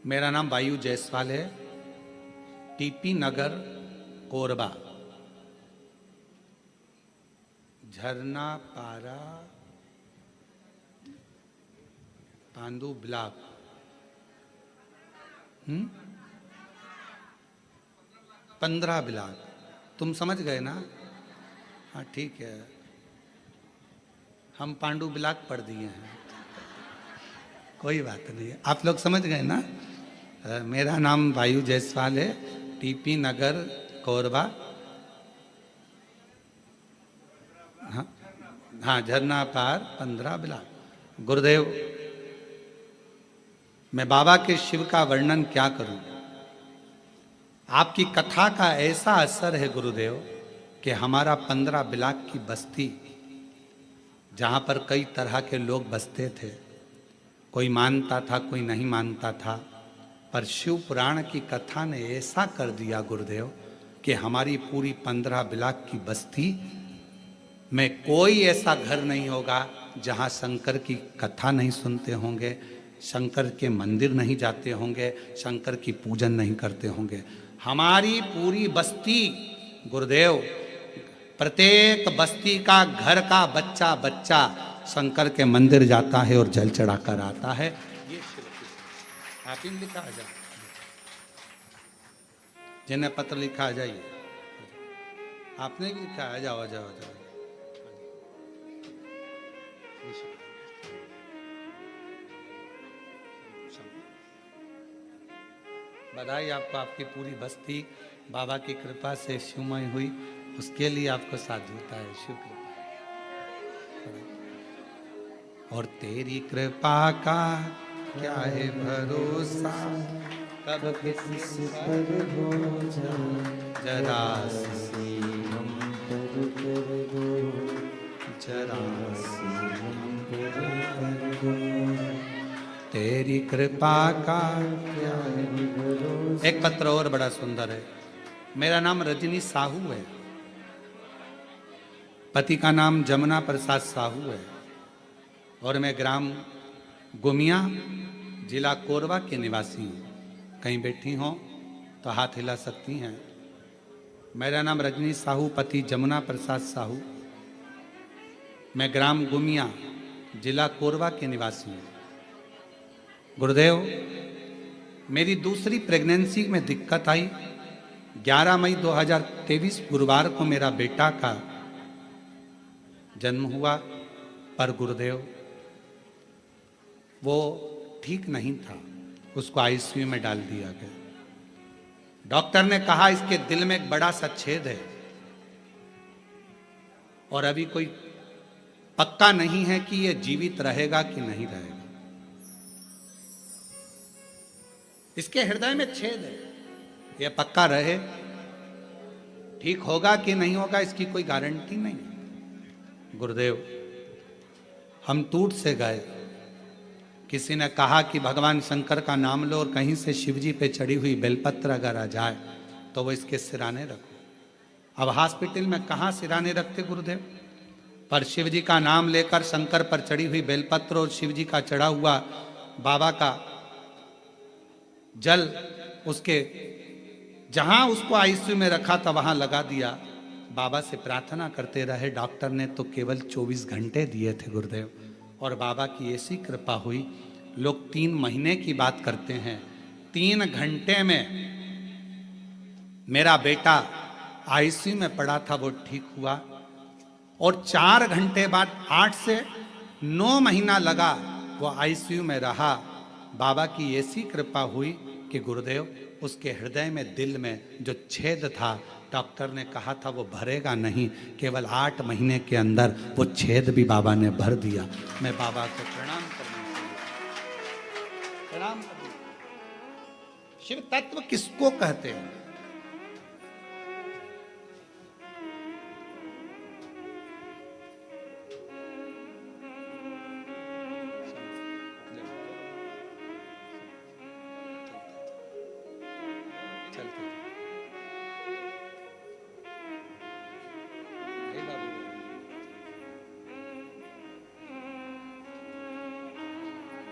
मेरा नाम वायु जायसवाल है, टीपी नगर कोरबा, झरना पारा पांडु ब्लॉक। 15 ब्लॉक। तुम समझ गए ना? हाँ ठीक है, हम पांडु ब्लॉक पढ़ दिए हैं, कोई बात नहीं। आप लोग समझ गए ना? मेरा नाम वायु जायसवाल है, टीपी नगर कोरबा, हाँ हाँ, झरना पार 15 ब्लॉक। गुरुदेव, मैं बाबा के शिव का वर्णन क्या करूं? आपकी कथा का ऐसा असर है गुरुदेव कि हमारा 15 ब्लॉक की बस्ती, जहां पर कई तरह के लोग बसते थे, कोई मानता था, कोई नहीं मानता था, पर शिव पुराण की कथा ने ऐसा कर दिया गुरुदेव कि हमारी पूरी 15 ब्लॉक की बस्ती में कोई ऐसा घर नहीं होगा जहां शंकर की कथा नहीं सुनते होंगे, शंकर के मंदिर नहीं जाते होंगे, शंकर की पूजन नहीं करते होंगे। हमारी पूरी बस्ती गुरुदेव, प्रत्येक बस्ती का घर का बच्चा बच्चा शंकर के मंदिर जाता है और जल चढ़ाकर आता है। ये आप इन लिखा आ जाओ, जिन्हें पत्र लिखा आ जाइए, आपने भी लिखा आ जाओ, आ जाओ, आ जाओ। बधाई आपको, आपकी पूरी बस्ती बाबा की कृपा से शिवमय हुई, उसके लिए आपको साधुता है, शिव कृपा। और तेरी कृपा का क्या है भरोसा, कब किस पर हो जाए जरा सी हम पर कर दो, जरा सी हम पर कर दो, तेरी कृपा का क्या है भरोसा। एक पत्र और बड़ा सुंदर है। मेरा नाम रजनी साहू है, पति का नाम जमुना प्रसाद साहू है, और मैं ग्राम गुमिया जिला कोरबा के निवासी हूँ। कहीं बैठी हों तो हाथ हिला सकती हैं। मेरा नाम रजनी साहू, पति जमुना प्रसाद साहू, मैं ग्राम गुमिया जिला कोरबा के निवासी हूँ। गुरुदेव, मेरी दूसरी प्रेगनेंसी में दिक्कत आई। 11 मई 2023 गुरुवार को मेरा बेटा का जन्म हुआ, पर गुरुदेव वो ठीक नहीं था, उसको आईसीयू में डाल दिया गया। डॉक्टर ने कहा इसके दिल में एक बड़ा सा छेद है और अभी कोई पक्का नहीं है कि ये जीवित रहेगा कि नहीं रहेगा। इसके हृदय में छेद है, ये पक्का रहे, ठीक होगा कि नहीं होगा इसकी कोई गारंटी नहीं। गुरुदेव, हम टूट से गए। किसी ने कहा कि भगवान शंकर का नाम लो और कहीं से शिवजी पे चढ़ी हुई बेलपत्र अगर आ जाए तो वो इसके सिराने रखो। अब हॉस्पिटल में कहाँ सिराने रखते गुरुदेव, पर शिवजी का नाम लेकर शंकर पर चढ़ी हुई बेलपत्र और शिवजी का चढ़ा हुआ बाबा का जल उसके जहां उसको आईसीयू में रखा था वहां लगा दिया। बाबा से प्रार्थना करते रहे। डॉक्टर ने तो केवल 24 घंटे दिए थे गुरुदेव, और बाबा की ऐसी कृपा हुई। लोग 3 महीने की बात करते हैं, 3 घंटे में मेरा बेटा आईसीयू में पड़ा था, वो ठीक हुआ। और 4 घंटे बाद 8 से 9 महीना लगा वो आईसीयू में रहा। बाबा की ऐसी कृपा हुई कि गुरुदेव उसके हृदय में, दिल में जो छेद था, डॉक्टर ने कहा था वो भरेगा नहीं, केवल 8 महीने के अंदर वो छेद भी बाबा ने भर दिया। मैं बाबा को प्रणाम करना शिव तत्व किसको कहते हैं?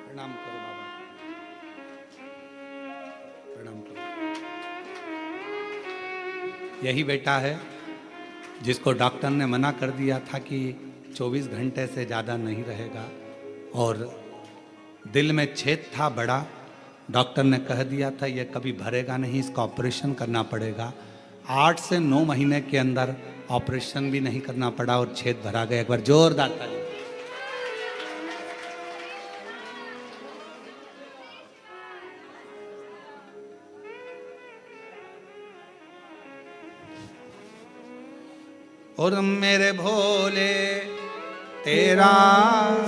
प्रणाम करो बाबा, प्रणाम करो। यही बेटा है जिसको डॉक्टर ने मना कर दिया था कि 24 घंटे से ज़्यादा नहीं रहेगा, और दिल में छेद था बड़ा। डॉक्टर ने कह दिया था ये कभी भरेगा नहीं, इसका ऑपरेशन करना पड़ेगा। 8 से 9 महीने के अंदर ऑपरेशन भी नहीं करना पड़ा और छेद भरा गया। एक बार जोरदार ताली। और मेरे भोले तेरा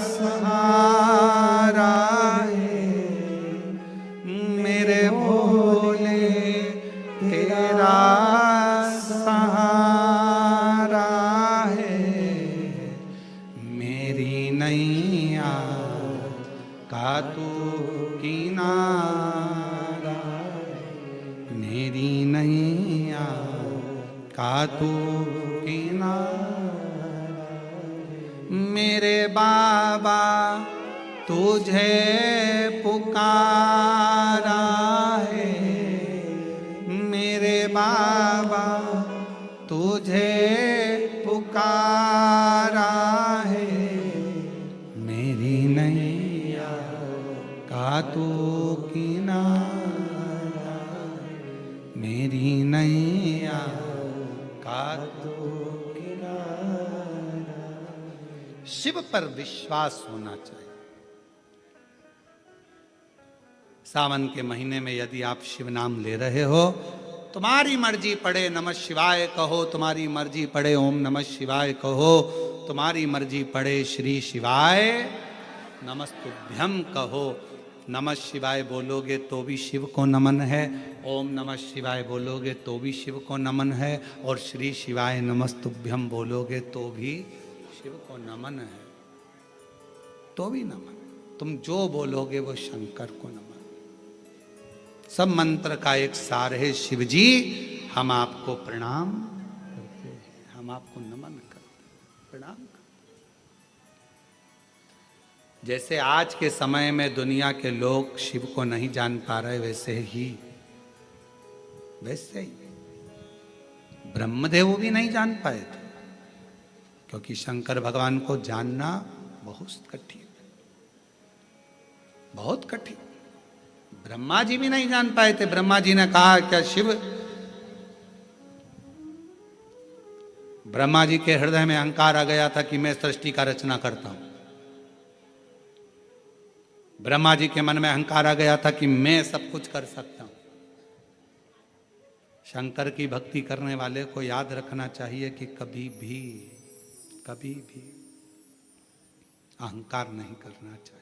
सहारा है, मेरे भोले तेरा सहारा है, मेरी नैया का तू किनारा, मेरी नैया का तू मेरे बाबा तुझे पुकारा है, मेरे बाबा तुझे पुकारा है, मेरी नैया का तू किनारा, मेरी नैया का तू किनारा। शिव पर विश्वास होना चाहिए। सावन के महीने में यदि आप शिव नाम ले रहे हो, तुम्हारी मर्जी पड़े नमः शिवाय कहो, तुम्हारी मर्जी पड़े ओम नमः शिवाय कहो, तुम्हारी मर्जी पड़े श्री शिवाय नमस्तुभ्यम कहो। नमः शिवाय बोलोगे तो भी शिव को नमन है, ओम नमः शिवाय बोलोगे तो भी शिव को नमन है, और श्री शिवाय नमस्तुभ्यम बोलोगे तो भी शिव को नमन है, तो भी नमन। तुम जो बोलोगे वो शंकर को नमन। सब मंत्र का एक सार है, शिव जी हम आपको प्रणाम करते हैं, हम आपको नमन करते हैं, प्रणाम करते। जैसे आज के समय में दुनिया के लोग शिव को नहीं जान पा रहे, वैसे ही ब्रह्मदेव भी नहीं जान पाए थे, क्योंकि शंकर भगवान को जानना बहुत कठिन, बहुत कठिन। ब्रह्मा जी भी नहीं जान पाए थे। ब्रह्मा जी ने कहा क्या शिव, ब्रह्मा जी के हृदय में अहंकार आ गया था कि मैं सृष्टि का रचना करता हूं। ब्रह्मा जी के मन में अहंकार आ गया था कि मैं सब कुछ कर सकता हूं। शंकर की भक्ति करने वाले को याद रखना चाहिए कि कभी भी अहंकार नहीं करना चाहिए।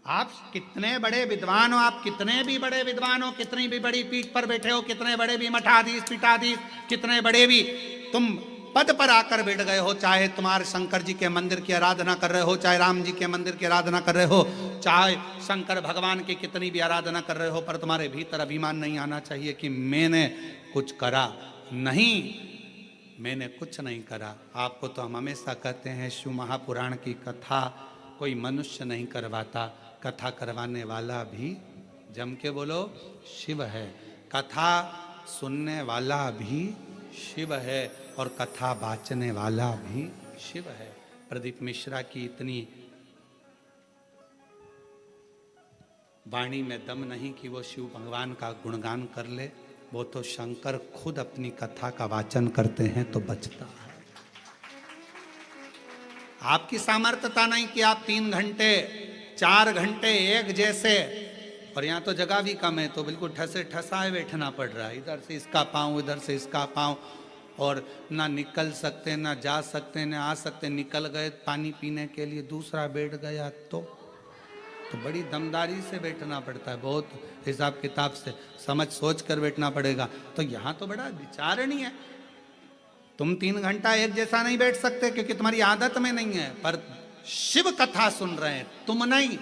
आप कितने बड़े विद्वान हो, आप कितने भी बड़े विद्वान हो, कितनी भी बड़ी पीठ पर बैठे हो, कितने बड़े भी मठाधीश पीठाधीश, कितने बड़े भी तुम पद पर आकर बैठ गए हो, चाहे तुम्हारे शंकर जी के मंदिर की आराधना कर रहे हो, चाहे राम जी के मंदिर की आराधना कर रहे हो, चाहे शंकर भगवान की कितनी भी आराधना कर रहे हो, पर तुम्हारे भीतर अभिमान नहीं आना चाहिए कि मैंने कुछ करा। नहीं, मैंने कुछ नहीं करा। आपको तो हम हमेशा कहते हैं शिव महापुराण की कथा कोई मनुष्य नहीं करवाता, कथा करवाने वाला भी जम के बोलो शिव है, कथा सुनने वाला भी शिव है, और कथा वाचने वाला भी शिव है। प्रदीप मिश्रा की इतनी वाणी में दम नहीं कि वो शिव भगवान का गुणगान कर ले, वो तो शंकर खुद अपनी कथा का वाचन करते हैं तो बचता है। आपकी सामर्थ्यता नहीं कि आप 3 घंटे 4 घंटे एक जैसे, और यहाँ तो जगह भी कम है तो बिल्कुल ठसे ठसाए बैठना पड़ रहा है, इधर से इसका पाँव इधर से इसका पाँव, और ना निकल सकते ना जा सकते ना आ सकते। निकल गए पानी पीने के लिए, दूसरा बैठ गया तो बड़ी दमदारी से बैठना पड़ता है, बहुत हिसाब किताब से समझ सोच कर बैठना पड़ेगा। तो यहाँ तो बड़ा विचारणीय है। तुम 3 घंटा एक जैसा नहीं बैठ सकते क्योंकि तुम्हारी आदत में नहीं है, पर शिव कथा सुन रहे हैं तुम नहीं,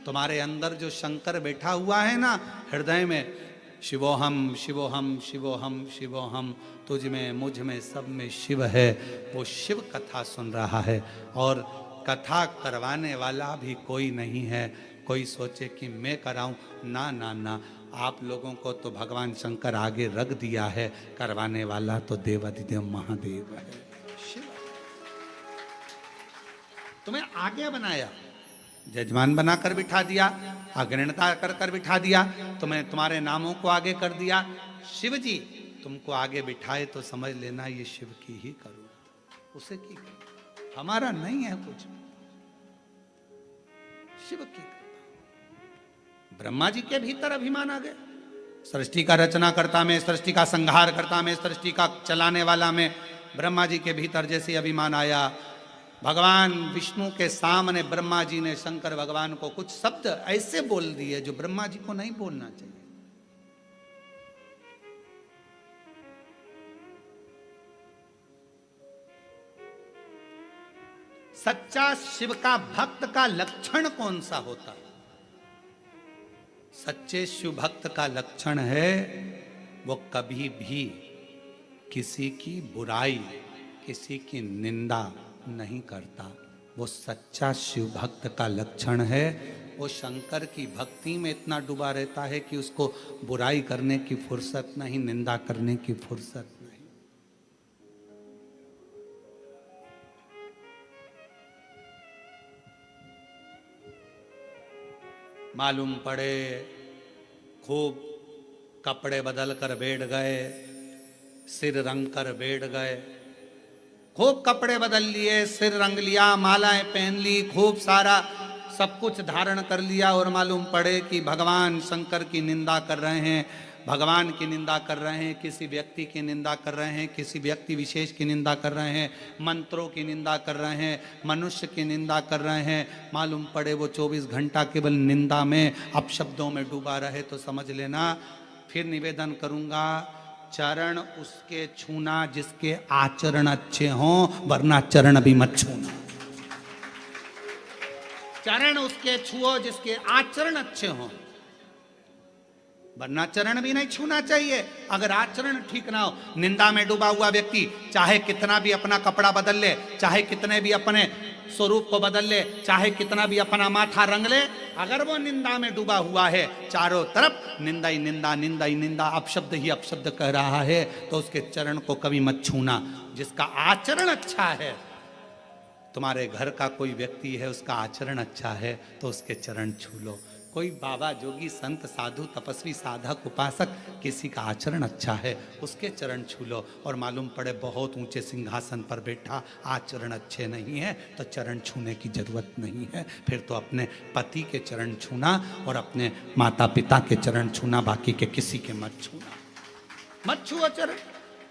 तुम्हारे अंदर जो शंकर बैठा हुआ है ना हृदय में, शिवोहम शिवोहम शिवोहम शिवोहम, तुझ में मुझ में सब में शिव है, वो शिव कथा सुन रहा है। और कथा करवाने वाला भी कोई नहीं है। कोई सोचे कि मैं कराऊं, ना ना ना, आप लोगों को तो भगवान शंकर आगे रख दिया है, करवाने वाला तो देवाधिदेव महादेव है, शिव। तुम्हें आगे बनाया, जजमान बनाकर बिठा दिया, अग्रणता कर बिठा दिया, तुम्हें तुम्हारे नामों को आगे कर दिया। शिव जी तुमको आगे बिठाए तो समझ लेना ये शिव की ही करो, उसे की करो, हमारा नहीं है कुछ, शिव की कृपा। ब्रह्मा जी के भीतर अभिमान आ गया, सृष्टि का रचना करता में, सृष्टि का संहार करता में, सृष्टि का चलाने वाला में ब्रह्मा जी के भीतर जैसे अभिमान आया। भगवान विष्णु के सामने ब्रह्मा जी ने शंकर भगवान को कुछ शब्द ऐसे बोल दिए जो ब्रह्मा जी को नहीं बोलना चाहिए। सच्चा शिव का भक्त का लक्षण कौन सा होता है? सच्चे शिव भक्त का लक्षण है वो कभी भी किसी की बुराई, किसी की निंदा नहीं करता। वो सच्चा शिव भक्त का लक्षण है। वो शंकर की भक्ति में इतना डूबा रहता है कि उसको बुराई करने की फुर्सत नहीं, निंदा करने की फुर्सत नहीं। मालूम पड़े खूब कपड़े बदल कर बैठ गए, सिर रंग कर बैठ गए, खूब कपड़े बदल लिए, सिर रंग लिया, मालाएं पहन ली, खूब सारा सब कुछ धारण कर लिया और मालूम पड़े कि भगवान शंकर की निंदा कर रहे हैं, भगवान की निंदा कर रहे हैं, किसी व्यक्ति की निंदा कर रहे हैं, किसी व्यक्ति विशेष की निंदा कर रहे हैं, मंत्रों की निंदा कर रहे हैं, मनुष्य की निंदा कर रहे हैं, मालूम पड़े वो 24 घंटा केवल निंदा में, अपशब्दों में डूबा रहे, तो समझ लेना। फिर निवेदन करूंगा, चरण उसके छूना जिसके आचरण अच्छे हों, वरना चरण भी मत छूना। चरण उसके छुओ जिसके आचरण अच्छे हों, वरना चरण भी नहीं छूना चाहिए। अगर आचरण ठीक ना हो, निंदा में डूबा हुआ व्यक्ति चाहे कितना भी अपना कपड़ा बदल ले, चाहे कितने भी अपने स्वरूप को बदल ले, चाहे कितना भी अपना माथा रंग ले, अगर वो निंदा में डूबा हुआ है, चारों तरफ निंदा ही निंदा, निंदा ही निंदा, अपशब्द ही अपशब्द कह रहा है, तो उसके चरण को कभी मत छूना। जिसका आचरण अच्छा है, तुम्हारे घर का कोई व्यक्ति है, उसका आचरण अच्छा है, तो उसके चरण छू लो। कोई बाबा जोगी संत साधु तपस्वी साधक उपासक, किसी का आचरण अच्छा है, उसके चरण छू लो। और मालूम पड़े बहुत ऊंचे सिंहासन पर बैठा, आचरण अच्छे नहीं है, तो चरण छूने की जरूरत नहीं है। फिर तो अपने पति के चरण छूना और अपने माता पिता के चरण छूना, बाकी के किसी के मत छूना। मत छुओ चरण।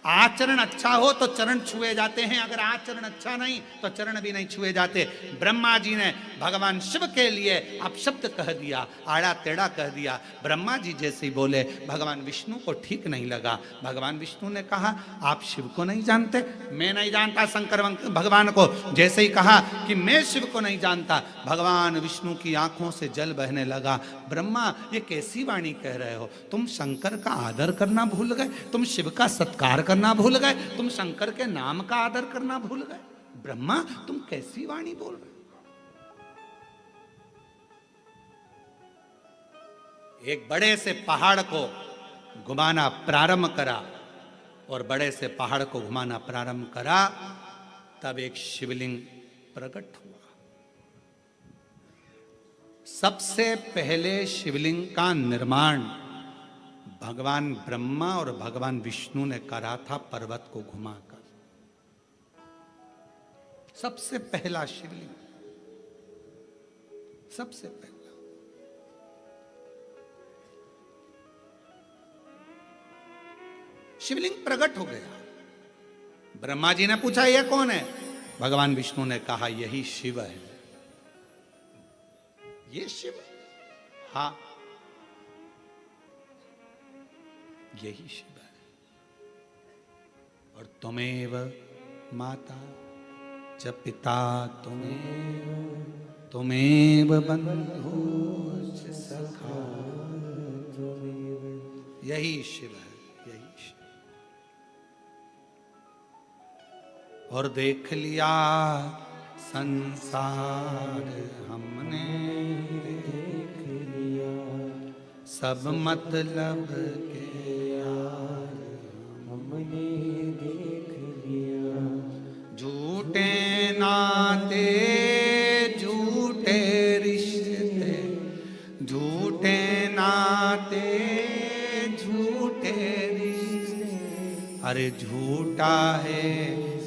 आचरण अच्छा हो तो चरण छुए जाते हैं, अगर आचरण अच्छा नहीं तो चरण भी नहीं छुए जाते। ब्रह्मा जी ने भगवान शिव के लिए अपशब्द कह दिया, आड़ा टेढ़ा कह दिया। ब्रह्मा जी जैसे ही बोले, भगवान विष्णु को ठीक नहीं लगा। भगवान विष्णु ने कहा, आप शिव को नहीं जानते? मैं नहीं जानता शंकर भगवान को। जैसे ही कहा कि मैं शिव को नहीं जानता, भगवान विष्णु की आंखों से जल बहने लगा। ब्रह्मा, ये कैसी वाणी कह रहे हो? तुम शंकर का आदर करना भूल गए, तुम शिव का सत्कार करना भूल गए, तुम शंकर के नाम का आदर करना भूल गए। ब्रह्मा, तुम कैसी वाणी बोल रहे? एक बड़े से पहाड़ को घुमाना प्रारंभ करा, और बड़े से पहाड़ को घुमाना प्रारंभ करा, तब एक शिवलिंग प्रकट हुआ। सबसे पहले शिवलिंग का निर्माण भगवान ब्रह्मा और भगवान विष्णु ने करा था, पर्वत को घुमाकर। सबसे पहला शिवलिंग, सबसे पहला। शिवलिंग प्रकट हो गया। ब्रह्मा जी ने पूछा, यह कौन है? भगवान विष्णु ने कहा, यही शिव है। ये शिव? हाँ, यही शिव है। और तुमेव माता च पिता तुमेव बंधु च सखा, यही शिव है, यही शिव। और देख लिया संसार हमने, देख लिया सब मतलब के यार हमने देख लिया। झूठे नाते झूठे रिश्ते, झूठे नाते झूठे रिश्ते, अरे झूठा है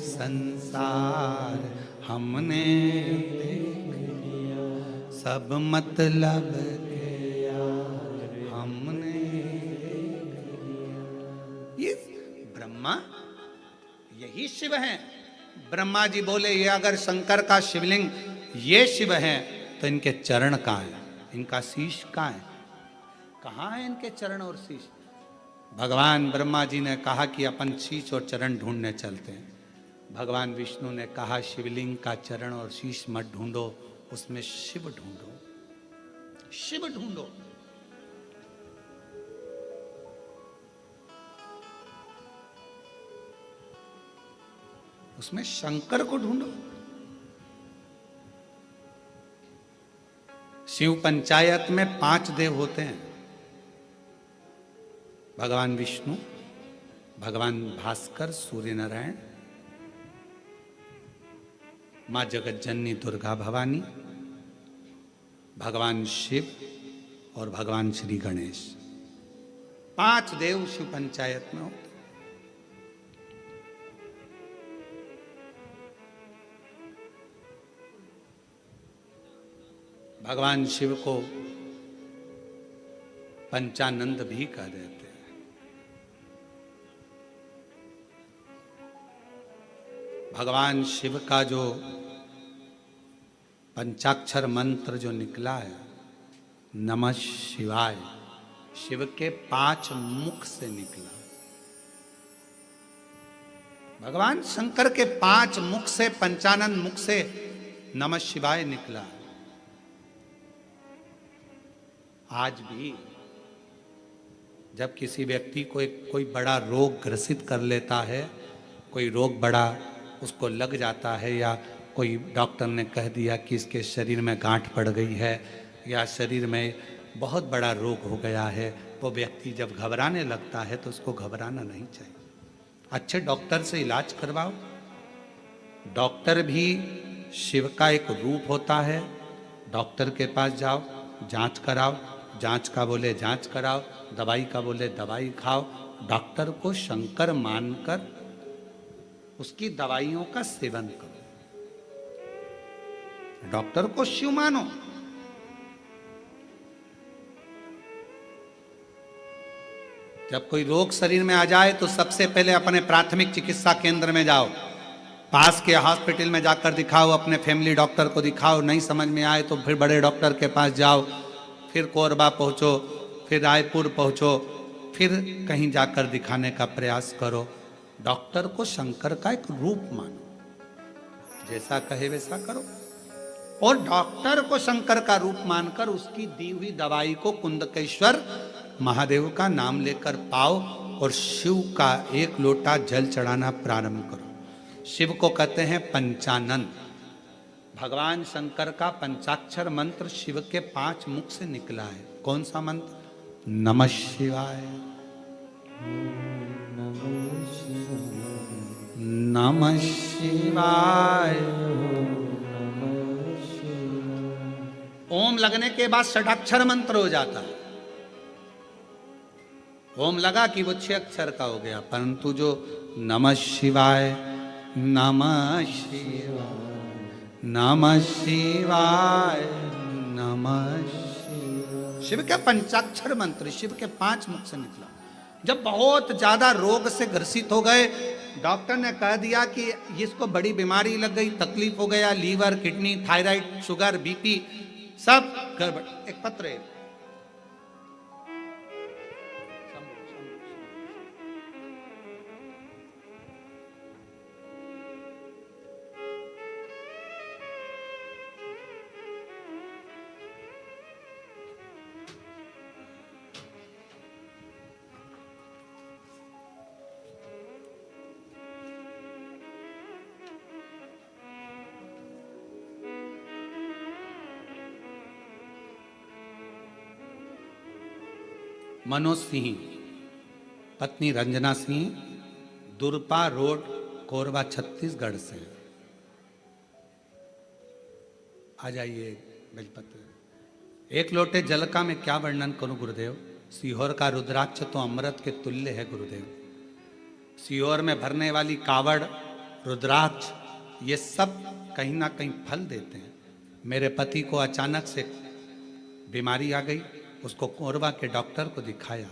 संसार हमने देख लिया, सब मतलब के यार हमने देख लिया। ये ब्रह्मा, यही शिव है। ब्रह्मा जी बोले, ये अगर शंकर का शिवलिंग ये शिव है, तो इनके चरण कहाँ हैं? इनका शीश कहाँ है? कहाँ है इनके चरण और शीश? भगवान ब्रह्मा जी ने कहा कि अपन शीश और चरण ढूंढने चलते हैं। भगवान विष्णु ने कहा, शिवलिंग का चरण और शीश मत ढूंढो, उसमें शिव ढूंढो, शिव ढूंढो। उसमें शंकर को ढूंढो। शिव पंचायत में 5 देव होते हैं, भगवान विष्णु, भगवान भास्कर, सूर्य नारायण, मां जगत जननी दुर्गा भवानी, भगवान शिव और भगवान श्री गणेश। 5 देव शिव पंचायत में होते। भगवान शिव को पंचानंद भी कह देते हैं। भगवान शिव का जो पंचाक्षर मंत्र जो निकला है, नमः शिवाय, शिव के 5 मुख से निकला। भगवान शंकर के 5 मुख से, पंचानन मुख से नमः शिवाय निकला। आज भी जब किसी व्यक्ति को कोई बड़ा रोग ग्रसित कर लेता है, कोई रोग बड़ा उसको लग जाता है, या कोई डॉक्टर ने कह दिया कि इसके शरीर में गांठ पड़ गई है या शरीर में बहुत बड़ा रोग हो गया है, वो व्यक्ति जब घबराने लगता है तो उसको घबराना नहीं चाहिए। अच्छे डॉक्टर से इलाज करवाओ। डॉक्टर भी शिव का एक रूप होता है। डॉक्टर के पास जाओ, जांच कराओ, जांच का बोले जांच कराओ, दवाई का बोले दवाई खाओ। डॉक्टर को शंकर मानकर उसकी दवाइयों का सेवन करो। डॉक्टर को शिव मानो। जब कोई रोग शरीर में आ जाए तो सबसे पहले अपने प्राथमिक चिकित्सा केंद्र में जाओ, पास के हॉस्पिटल में जाकर दिखाओ, अपने फैमिली डॉक्टर को दिखाओ। नहीं समझ में आए तो फिर बड़े डॉक्टर के पास जाओ, फिर कोरबा पहुंचो, फिर रायपुर पहुंचो, फिर कहीं जाकर दिखाने का प्रयास करो। डॉक्टर को शंकर का एक रूप मानो, जैसा कहे वैसा करो। और डॉक्टर को शंकर का रूप मानकर उसकी दी हुई दवाई को कुंदकेश्वर महादेव का नाम लेकर पाओ और शिव का 1 लोटा जल चढ़ाना प्रारंभ करो। शिव को कहते हैं पंचानन। भगवान शंकर का पंचाक्षर मंत्र शिव के 5 मुख से निकला है। कौन सा मंत्र? नमः शिवाय, नमः शिवाय। ओम लगने के बाद षडाक्षर मंत्र हो जाता है। ओम लगा कि वो 6 अक्षर का हो गया, परंतु जो नमः शिवाय, नमः शिवाय, नमः शिवाय, नमः शिवाय, शिव के पंचाक्षर मंत्र शिव के 5 मुख से निकला। जब बहुत ज्यादा रोग से ग्रसित हो गए, डॉक्टर ने कह दिया कि इसको बड़ी बीमारी लग गई, तकलीफ हो गया, liver, kidney, thyroid, sugar, BP सब गड़बड़। एक पत्र है, मनोज सिंह, पत्नी रंजना सिंह, दुरपा रोड, कोरबा, छत्तीसगढ़ से। आ जाइए बेलपत्र। 1 लोटे जल का मैं क्या वर्णन करूं गुरुदेव। सीहोर का रुद्राक्ष तो अमृत के तुल्य है गुरुदेव। सीहोर में भरने वाली कावड़, रुद्राक्ष, ये सब कहीं ना कहीं फल देते हैं। मेरे पति को अचानक से बीमारी आ गई, उसको कोरबा के डॉक्टर को दिखाया।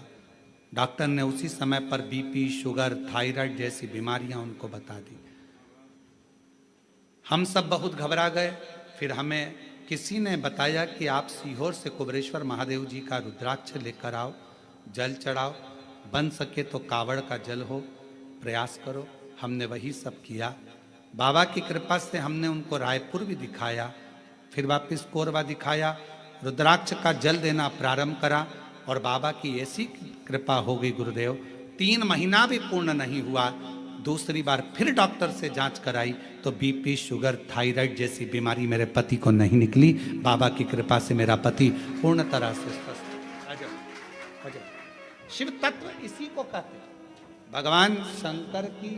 डॉक्टर ने उसी समय पर बीपी, शुगर, थायराइड जैसी बीमारियां उनको बता दी। हम सब बहुत घबरा गए। फिर हमें किसी ने बताया कि आप सीहोर से कुबरेश्वर महादेव जी का रुद्राक्ष लेकर आओ, जल चढ़ाओ, बन सके तो कावड़ का जल हो, प्रयास करो। हमने वही सब किया। बाबा की कृपा से हमने उनको रायपुर भी दिखाया, फिर वापस कोरबा दिखाया, रुद्राक्ष का जल देना प्रारंभ करा और बाबा की ऐसी कृपा हो गई गुरुदेव, 3 महीना भी पूर्ण नहीं हुआ, दूसरी बार फिर डॉक्टर से जांच कराई तो बीपी, शुगर, थायराइड जैसी बीमारी मेरे पति को नहीं निकली। बाबा की कृपा से मेरा पति पूर्ण तरह से स्वस्थ। शिव तत्व इसी को कहते हैं। भगवान शंकर की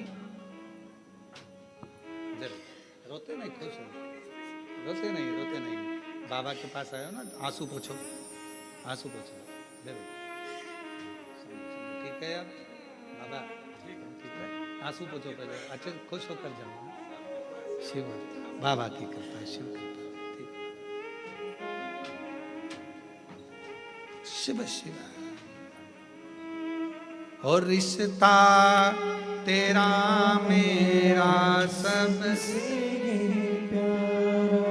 रोते नहीं, खुश हो, रोते नहीं, रोते नहीं। बाबा के पास आयो ना, आंसू पूछो, आंसू पूछो, ठीक है अब बाबा, ठीक है, आंसू पूछो पहले, अच्छे खुश होकर जाओ। शिव बाबा की कृपा, शिव कृपा, ठीक। शिव शिव। और रिश्ता तेरा मेरा सबसे प्यारा,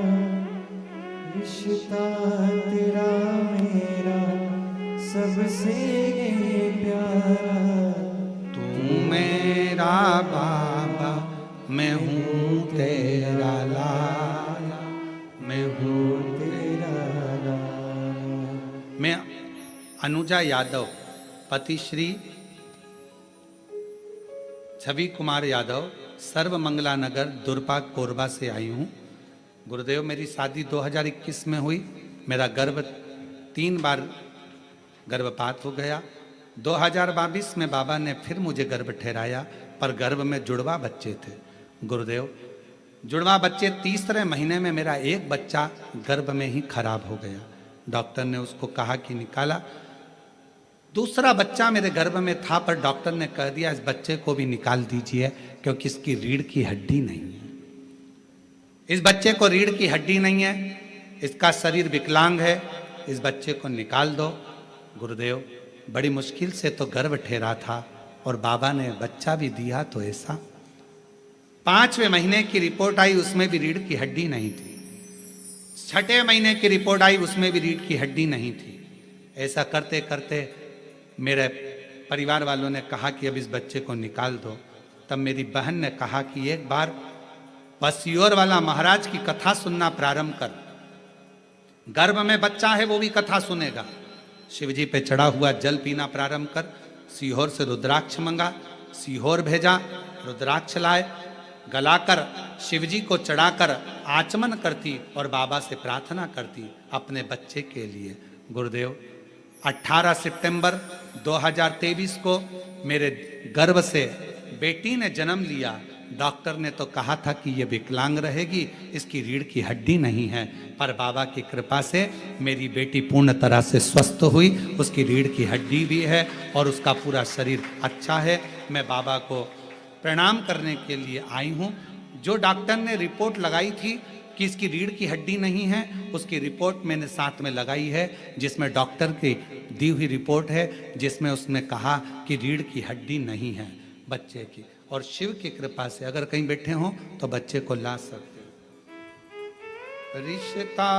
रिश्ता तेरा मेरा सबसे प्यारा। तू मेरा बाबा, मैं हूँ तेरा लाला, मैं हूँ तेरा लाला। मैं अनुजा यादव, पति श्री छवि कुमार यादव, सर्वमंगला नगर, दुर्पा, कोरबा से आई हूँ। गुरुदेव, मेरी शादी 2021 में हुई। मेरा गर्भ 3 बार गर्भपात हो गया। 2022 में बाबा ने फिर मुझे गर्भ ठहराया, पर गर्भ में जुड़वा बच्चे थे। गुरुदेव, जुड़वा बच्चे, तीसरे महीने में मेरा एक बच्चा गर्भ में ही खराब हो गया। डॉक्टर ने उसको कहा कि निकाला। दूसरा बच्चा मेरे गर्भ में था, पर डॉक्टर ने कह दिया इस बच्चे को भी निकाल दीजिए, क्योंकि इसकी रीढ़ की हड्डी नहीं है। इस बच्चे को रीढ़ की हड्डी नहीं है, इसका शरीर विकलांग है, इस बच्चे को निकाल दो। गुरुदेव, बड़ी मुश्किल से तो गर्भ ठहरा था, और बाबा ने बच्चा भी दिया तो ऐसा। 5वें महीने की रिपोर्ट आई, उसमें भी रीढ़ की हड्डी नहीं थी। 6ठे महीने की रिपोर्ट आई, उसमें भी रीढ़ की हड्डी नहीं थी। ऐसा करते करते मेरे परिवार वालों ने कहा कि अब इस बच्चे को निकाल दो। तब मेरी बहन ने कहा कि एक बार बसियोर वाला महाराज की कथा सुनना प्रारंभ कर, गर्भ में बच्चा है वो भी कथा सुनेगा। शिवजी पे चढ़ा हुआ जल पीना प्रारंभ कर। सीहोर से रुद्राक्ष मंगा, सीहोर भेजा, रुद्राक्ष लाए, गलाकर शिवजी को चढ़ाकर आचमन करती और बाबा से प्रार्थना करती अपने बच्चे के लिए। गुरुदेव, 18 सितंबर 2023 को मेरे गर्भ से बेटी ने जन्म लिया। डॉक्टर ने तो कहा था कि ये विकलांग रहेगी, इसकी रीढ़ की हड्डी नहीं है, पर बाबा की कृपा से मेरी बेटी पूर्ण तरह से स्वस्थ हुई। उसकी रीढ़ की हड्डी भी है और उसका पूरा शरीर अच्छा है। मैं बाबा को प्रणाम करने के लिए आई हूँ। जो डॉक्टर ने रिपोर्ट लगाई थी कि इसकी रीढ़ की हड्डी नहीं है, उसकी रिपोर्ट मैंने साथ में लगाई है, जिसमें डॉक्टर की दी हुई रिपोर्ट है, जिसमें उसने कहा कि रीढ़ की हड्डी नहीं है बच्चे की। और शिव की कृपा से अगर कहीं बैठे हों तो बच्चे को ला सकते हो। रिश्ता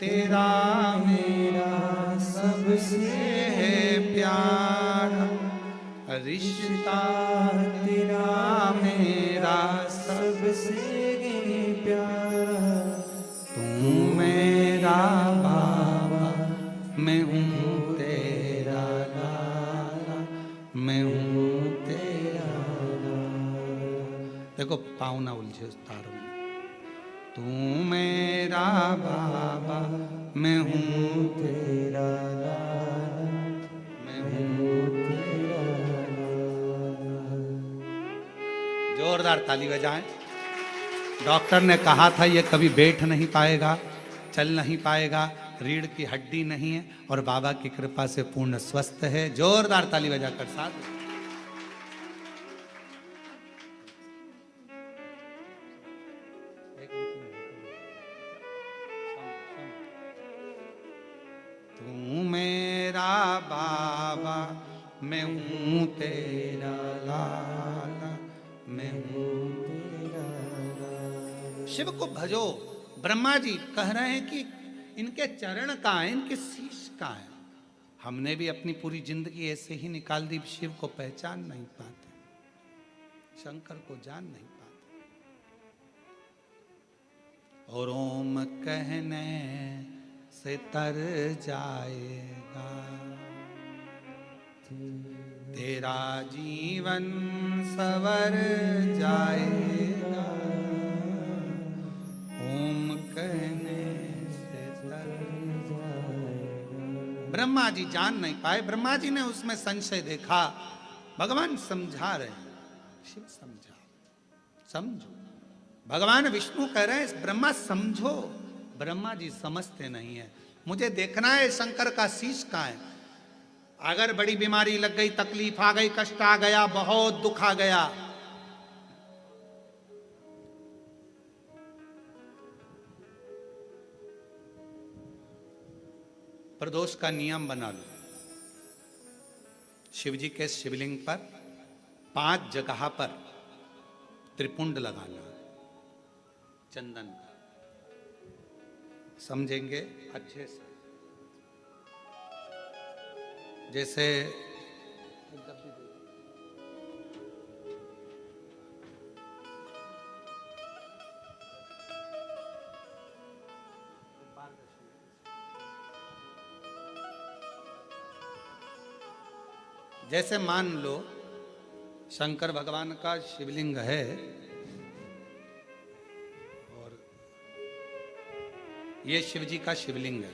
तेरा मेरा सबसे है प्यारा, रिश्ता तेरा मेरा सबसे प्यारा। तू मेरा बाबा, मैं हूँ तेरा लाला, मैं हूँ तेरा लाला। देखो पाँव ना उलझे उस तार में। तू मेरा बाबा, मैं हूँ तेरा लाला, मैं हूँ तेरा लाला। जोरदार ताली बजाएं। डॉक्टर ने कहा था ये कभी बैठ नहीं पाएगा, चल नहीं पाएगा, रीढ़ की हड्डी नहीं है, और बाबा की कृपा से पूर्ण स्वस्थ है। जोरदार ताली बजाकर साथ। तू मेरा बाबा, मैं हूँ तेरा लाला, मैं हूँ तेरा लाला। शिव को भजो। ब्रह्मा जी कह रहे हैं कि इनके चरण का है, इनके शीश का है। हमने भी अपनी पूरी जिंदगी ऐसे ही निकाल दी, शिव को पहचान नहीं पाते, शंकर को जान नहीं पाते। और ओम कहने से तर जाएगा तेरा जीवन सवर जाएगा। ओम कहने से तर जाएगा। ब्रह्मा जी जान नहीं पाए, ब्रह्मा जी ने उसमें संशय देखा। भगवान समझा रहे हैं, शिव समझा, समझो। भगवान विष्णु कह रहे हैं ब्रह्मा समझो। ब्रह्मा जी समझते नहीं है। मुझे देखना है शंकर का शीश कहाँ है। अगर बड़ी बीमारी लग गई, तकलीफ आ गई, कष्ट आ गया, बहुत दुख आ गया, प्रदोष का नियम बना लो। शिव जी के शिवलिंग पर 5 जगह पर त्रिपुंड लगाना है चंदन का। समझेंगे अच्छे से? जैसे जैसे मान लो शंकर भगवान का शिवलिंग है और ये शिव जी का शिवलिंग है,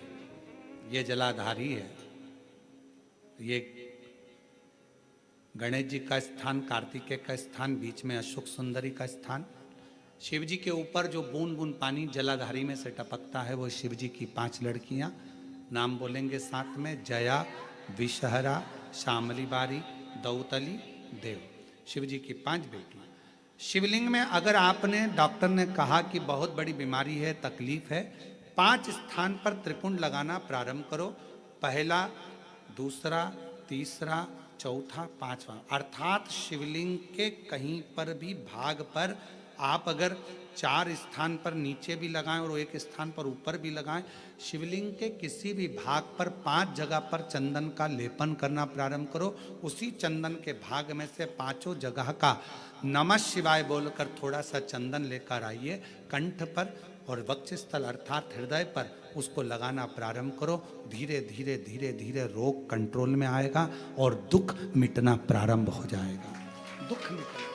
ये जलाधारी है, ये गणेश जी का स्थान, कार्तिकेय का स्थान, बीच में अशोक सुंदरी का स्थान। शिव जी के ऊपर जो बूंद बूंद पानी जलाधारी में से टपकता है वो शिव जी की 5 लड़कियां। नाम बोलेंगे साथ में, जया, विषहरा, श्यामली बारी, दौतली, देव। शिव जी की 5 बेटियां। शिवलिंग में अगर आपने, डॉक्टर ने कहा कि बहुत बड़ी बीमारी है, तकलीफ है, 5 स्थान पर त्रिपुंड लगाना प्रारंभ करो। पहला, दूसरा, तीसरा, चौथा, 5वां। अर्थात शिवलिंग के कहीं पर भी भाग पर आप अगर 4 स्थान पर नीचे भी लगाएं और 1 स्थान पर ऊपर भी लगाएं, शिवलिंग के किसी भी भाग पर 5 जगह पर चंदन का लेपन करना प्रारंभ करो। उसी चंदन के भाग में से 5 जगह का नमः शिवाय बोलकर थोड़ा सा चंदन लेकर आइए कंठ पर और वक्षस्थल अर्थात हृदय पर उसको लगाना प्रारंभ करो। धीरे धीरे धीरे धीरे रोग कंट्रोल में आएगा और दुख मिटना प्रारंभ हो जाएगा। दुख मिटना।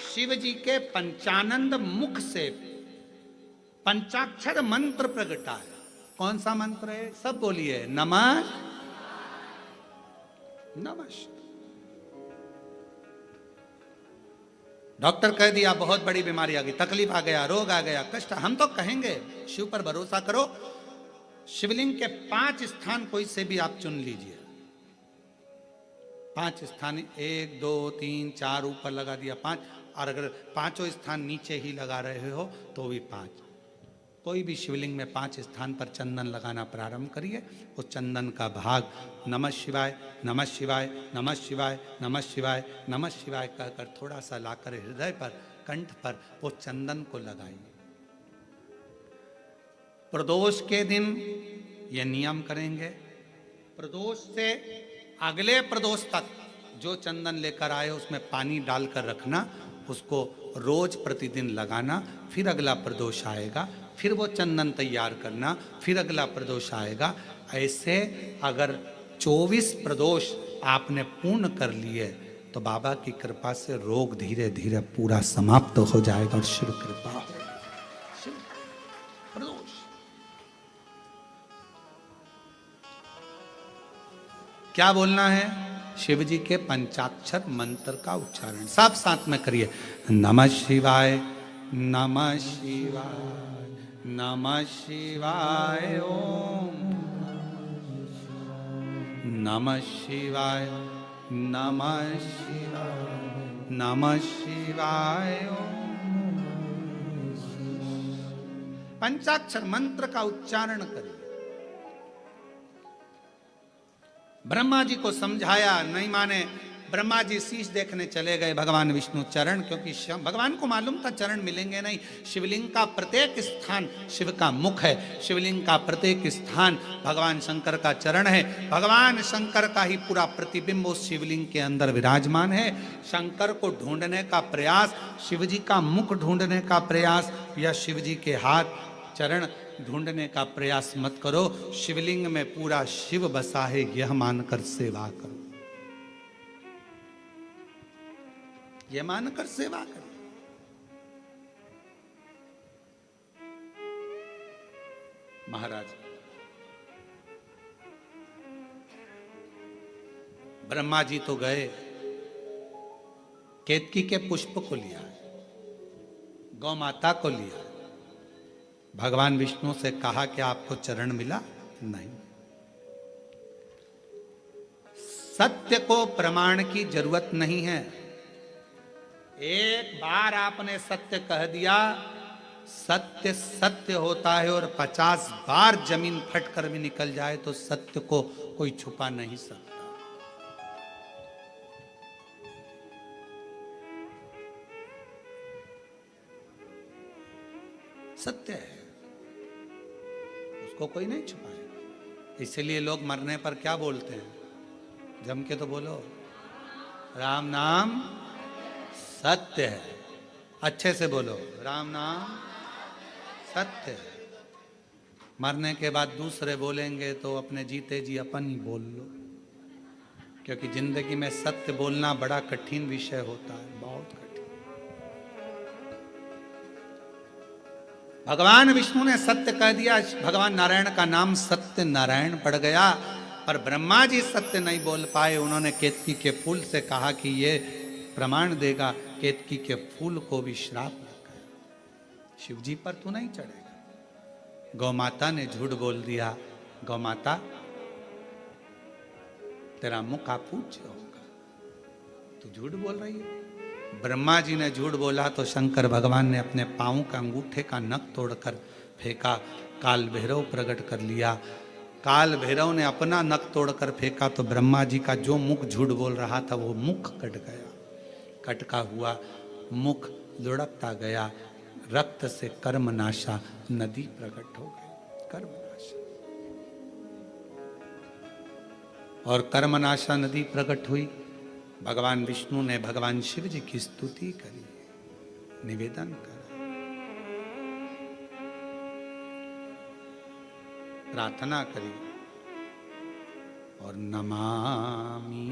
शिव जी के पंचानंद मुख से पंचाक्षर मंत्र प्रगटा है। कौन सा मंत्र है? सब बोलिए, नमः नमः। डॉक्टर कह दिया बहुत बड़ी बीमारी आ गई, तकलीफ आ गया, रोग आ गया, कष्ट, हम तो कहेंगे शिव पर भरोसा करो। शिवलिंग के 5 स्थान कोई से भी आप चुन लीजिए। 5 स्थान, 1 2 3 4 ऊपर लगा दिया 5, और अगर 5 स्थान नीचे ही लगा रहे हो तो भी 5। कोई भी शिवलिंग में 5 स्थान पर चंदन लगाना प्रारंभ करिए। उस चंदन का भाग नमः शिवाय, नमः शिवाय, नमः शिवाय, नमः शिवाय, नमः शिवाय कहकर थोड़ा सा लाकर हृदय पर, कंठ पर वो चंदन को लगाइए। प्रदोष के दिन ये नियम करेंगे। प्रदोष से अगले प्रदोष तक जो चंदन लेकर आए उसमें पानी डालकर रखना, उसको रोज प्रतिदिन लगाना। फिर अगला प्रदोष आएगा, फिर वो चंदन तैयार करना, फिर अगला प्रदोष आएगा। ऐसे अगर 24 प्रदोष आपने पूर्ण कर लिए तो बाबा की कृपा से रोग धीरे धीरे पूरा समाप्त हो जाएगा और शिव कृपा होगा। शिव प्रदोष क्या बोलना है? शिव जी के पंचाक्षर मंत्र का उच्चारण सब साथ में करिए। नमः शिवाय, नमः शिवाय, नमः शिवाय, ओम नमः शिवाय, नमः शिवाय, नमः शिवाय, ओम। पंचाक्षर मंत्र का उच्चारण करिए। ब्रह्मा जी को समझाया, नहीं माने। ब्रह्मा जी शीश देखने चले गए, भगवान विष्णु चरण, क्योंकि भगवान को मालूम था चरण मिलेंगे नहीं। शिवलिंग का प्रत्येक स्थान शिव का मुख है, शिवलिंग का प्रत्येक स्थान भगवान शंकर का चरण है। भगवान शंकर का ही पूरा प्रतिबिंब उस शिवलिंग के अंदर विराजमान है। शंकर को ढूंढने का प्रयास, शिव जी का मुख ढूंढने का प्रयास या शिव जी के हाथ चरण ढूंढने का प्रयास मत करो। शिवलिंग में पूरा शिव बसा है यह मानकर सेवा करो, यह मानकर सेवा करो। महाराज ब्रह्मा जी तो गए, केतकी के पुष्प को लिया, गौ माता को लिया। भगवान विष्णु से कहा कि आपको चरण मिला? नहीं। सत्य को प्रमाण की जरूरत नहीं है। एक बार आपने सत्य कह दिया, सत्य सत्य होता है और 50 बार जमीन फटकर भी निकल जाए तो सत्य को कोई छुपा नहीं सकता। सत्य है, उसको कोई नहीं छुपाएगा। इसलिए लोग मरने पर क्या बोलते हैं? जम के तो बोलो, राम नाम सत्य है। अच्छे से बोलो, राम नाम सत्य है। मरने के बाद दूसरे बोलेंगे तो अपने जीते जी अपन ही बोल लो, क्योंकि जिंदगी में सत्य बोलना बड़ा कठिन विषय होता है, बहुत कठिन। भगवान विष्णु ने सत्य कह दिया, भगवान नारायण का नाम सत्य नारायण पड़ गया, पर ब्रह्मा जी सत्य नहीं बोल पाए। उन्होंने केतकी के फूल से कहा कि ये प्रमाण देगा, केतकी के फूल को भी श्राप लग गया, शिव जी पर तू नहीं चढ़ेगा। गौ माता ने झूठ बोल दिया, गौ माता तेरा मुख पूज्य होगा, तू झूठ बोल रही है। ब्रह्मा जी ने झूठ बोला तो शंकर भगवान ने अपने पांव का अंगूठे का नख तोड़कर फेंका, काल भैरव प्रकट कर लिया। काल भैरव ने अपना नख तोड़कर फेंका तो ब्रह्मा जी का जो मुख झूठ बोल रहा था वो मुख कट गया। कटका हुआ मुख लुढ़कता गया, रक्त से कर्मनाशा नदी प्रकट हो गई। कर्मनाशा और कर्मनाशा नदी प्रकट हुई। भगवान विष्णु ने भगवान शिव जी की स्तुति करी, निवेदन करा, प्रार्थना करी और नमामि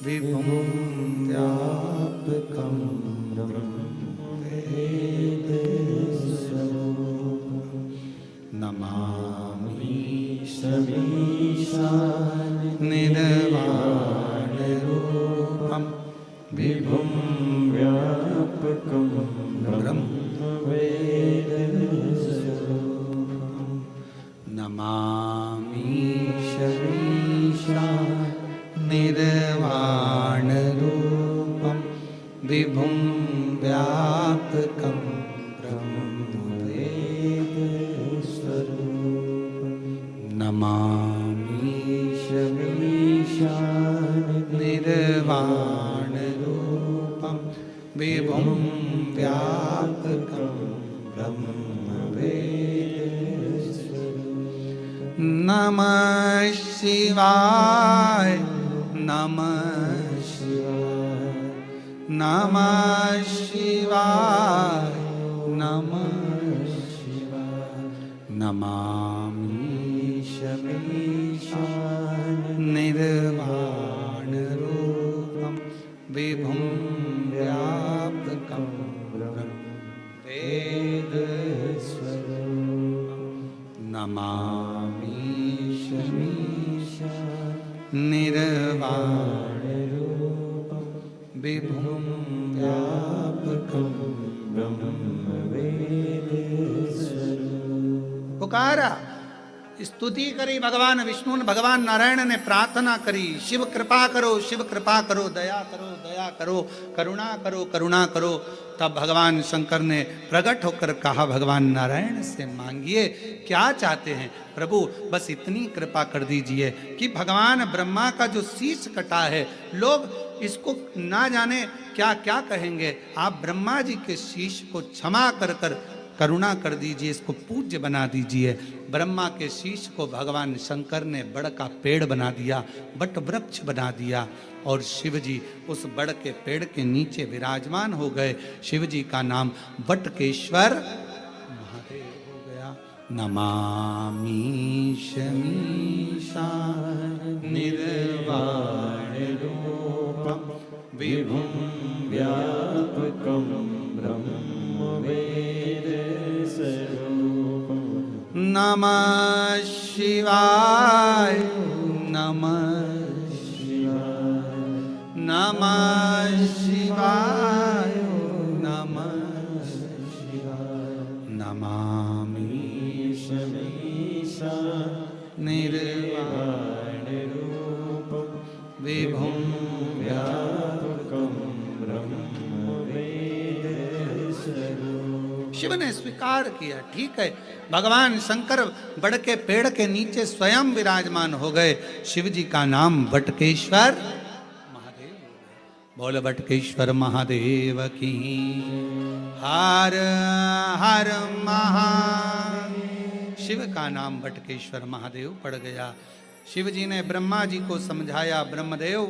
विभुं व्यापकं नमामि निर्वाणरूपं विभुं व्यापकं ब्रह्मवेदस्वरूपं नमामि निर्वाणरूपं विभुं व्यापकं नमामि निर्वाणरूपं विभुं व्यापकं ब्रह्मवेदस्वरूपं नमः शिवाय नमः शिवाय नमः शिवाय नमः शिवाय नमामि निर्वाणरूपं विभुं व्यापकं ब्रह्मवेदस्वरूपं नमामि निर्वाणरूपं विभुं व्यापकं ब्रह्मवेदस्वरूपं। पुकारा, स्तुति करी भगवान विष्णु ने, भगवान नारायण ने प्रार्थना करी, शिव कृपा करो, शिव कृपा करो, दया करो, दया करो, करुणा करो, करुणा करो। तब भगवान शंकर ने प्रकट होकर कहा, भगवान नारायण से मांगिए, क्या चाहते हैं प्रभु, बस इतनी कृपा कर दीजिए कि भगवान ब्रह्मा का जो शीश कटा है, लोग इसको ना जाने क्या क्या कहेंगे, आप ब्रह्मा जी के शीश को क्षमा कर कर करुणा कर दीजिए, इसको पूज्य बना दीजिए। ब्रह्मा के शीश को भगवान शंकर ने बड़ का पेड़ बना दिया, बट वृक्ष बना दिया, और शिव जी उस बड़ के पेड़ के नीचे विराजमान हो गए। शिव जी का नाम बटकेश्वर महादेव हो गया। नमामि शमीशा निर्वाण रूपम विभुं व्यापकं ब्रह्मवेदस्वरूपं नमः शिवाय नमः शिवाय नमः शिवाय नमः शिवाय नमामि शमीशा निर्वाण रूपं विभुं व्यापकं ब्रह्मवेदस्वरूपम्। शिव ने स्वीकार किया, ठीक है। भगवान शंकर बड़ के पेड़ के नीचे स्वयं विराजमान हो गए। शिव जी का नाम बटकेश्वर महादेव। बोल बटकेश्वर महादेव की। हर हर महादेव। शिव का नाम बटकेश्वर महादेव पड़ गया। शिव जी ने ब्रह्मा जी को समझाया, ब्रह्मदेव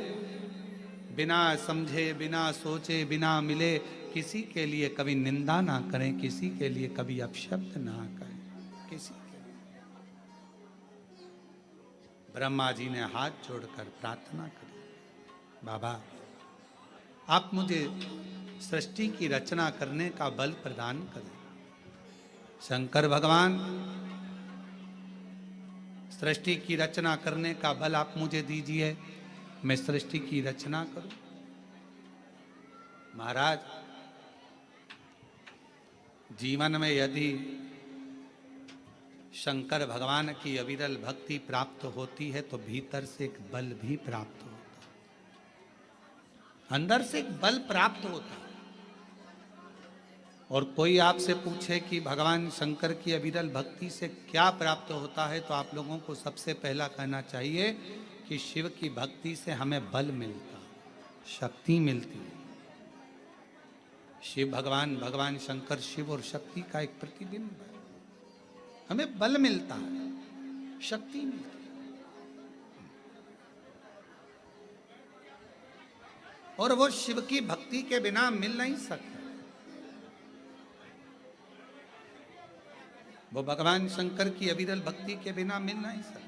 बिना समझे, बिना सोचे, बिना मिले किसी के लिए कभी निंदा ना करें, किसी के लिए कभी अपशब्द ना करें, किसी के लिए। ब्रह्मा जी ने हाथ जोड़कर प्रार्थना करी, बाबा आप मुझे सृष्टि की रचना करने का बल प्रदान करें। शंकर भगवान सृष्टि की रचना करने का बल आप मुझे दीजिए, मैं सृष्टि की रचना करूं। महाराज जीवन में यदि शंकर भगवान की अविरल भक्ति प्राप्त होती है तो भीतर से एक बल भी प्राप्त होता है, अंदर से एक बल प्राप्त होता है। और कोई आपसे पूछे कि भगवान शंकर की अविरल भक्ति से क्या प्राप्त होता है, तो आप लोगों को सबसे पहला कहना चाहिए कि शिव की भक्ति से हमें बल मिलता, शक्ति मिलती है। शिव भगवान, भगवान शंकर शिव और शक्ति का एक प्रतिबिंब है। हमें बल मिलता है, शक्ति मिलती है। और वो शिव की भक्ति के बिना मिल नहीं सकता। वो भगवान शंकर की अविरल भक्ति के बिना मिल नहीं सकता।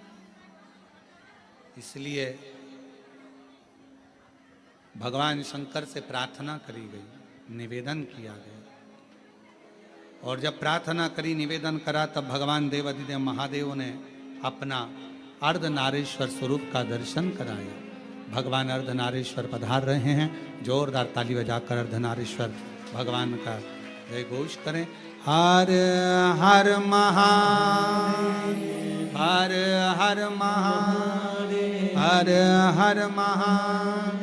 इसलिए भगवान शंकर से प्रार्थना करी गई, निवेदन किया गया। और जब प्रार्थना करी, निवेदन करा, तब भगवान देवाधिदेव महादेव ने अपना अर्धनारीश्वर स्वरूप का दर्शन कराया। भगवान अर्धनारीश्वर पधार रहे हैं। जोरदार ताली बजाकर अर्धनारीश्वर भगवान का जय घोष करें। हर हर महादेव, हर हर महादेव, हर हर महादेव।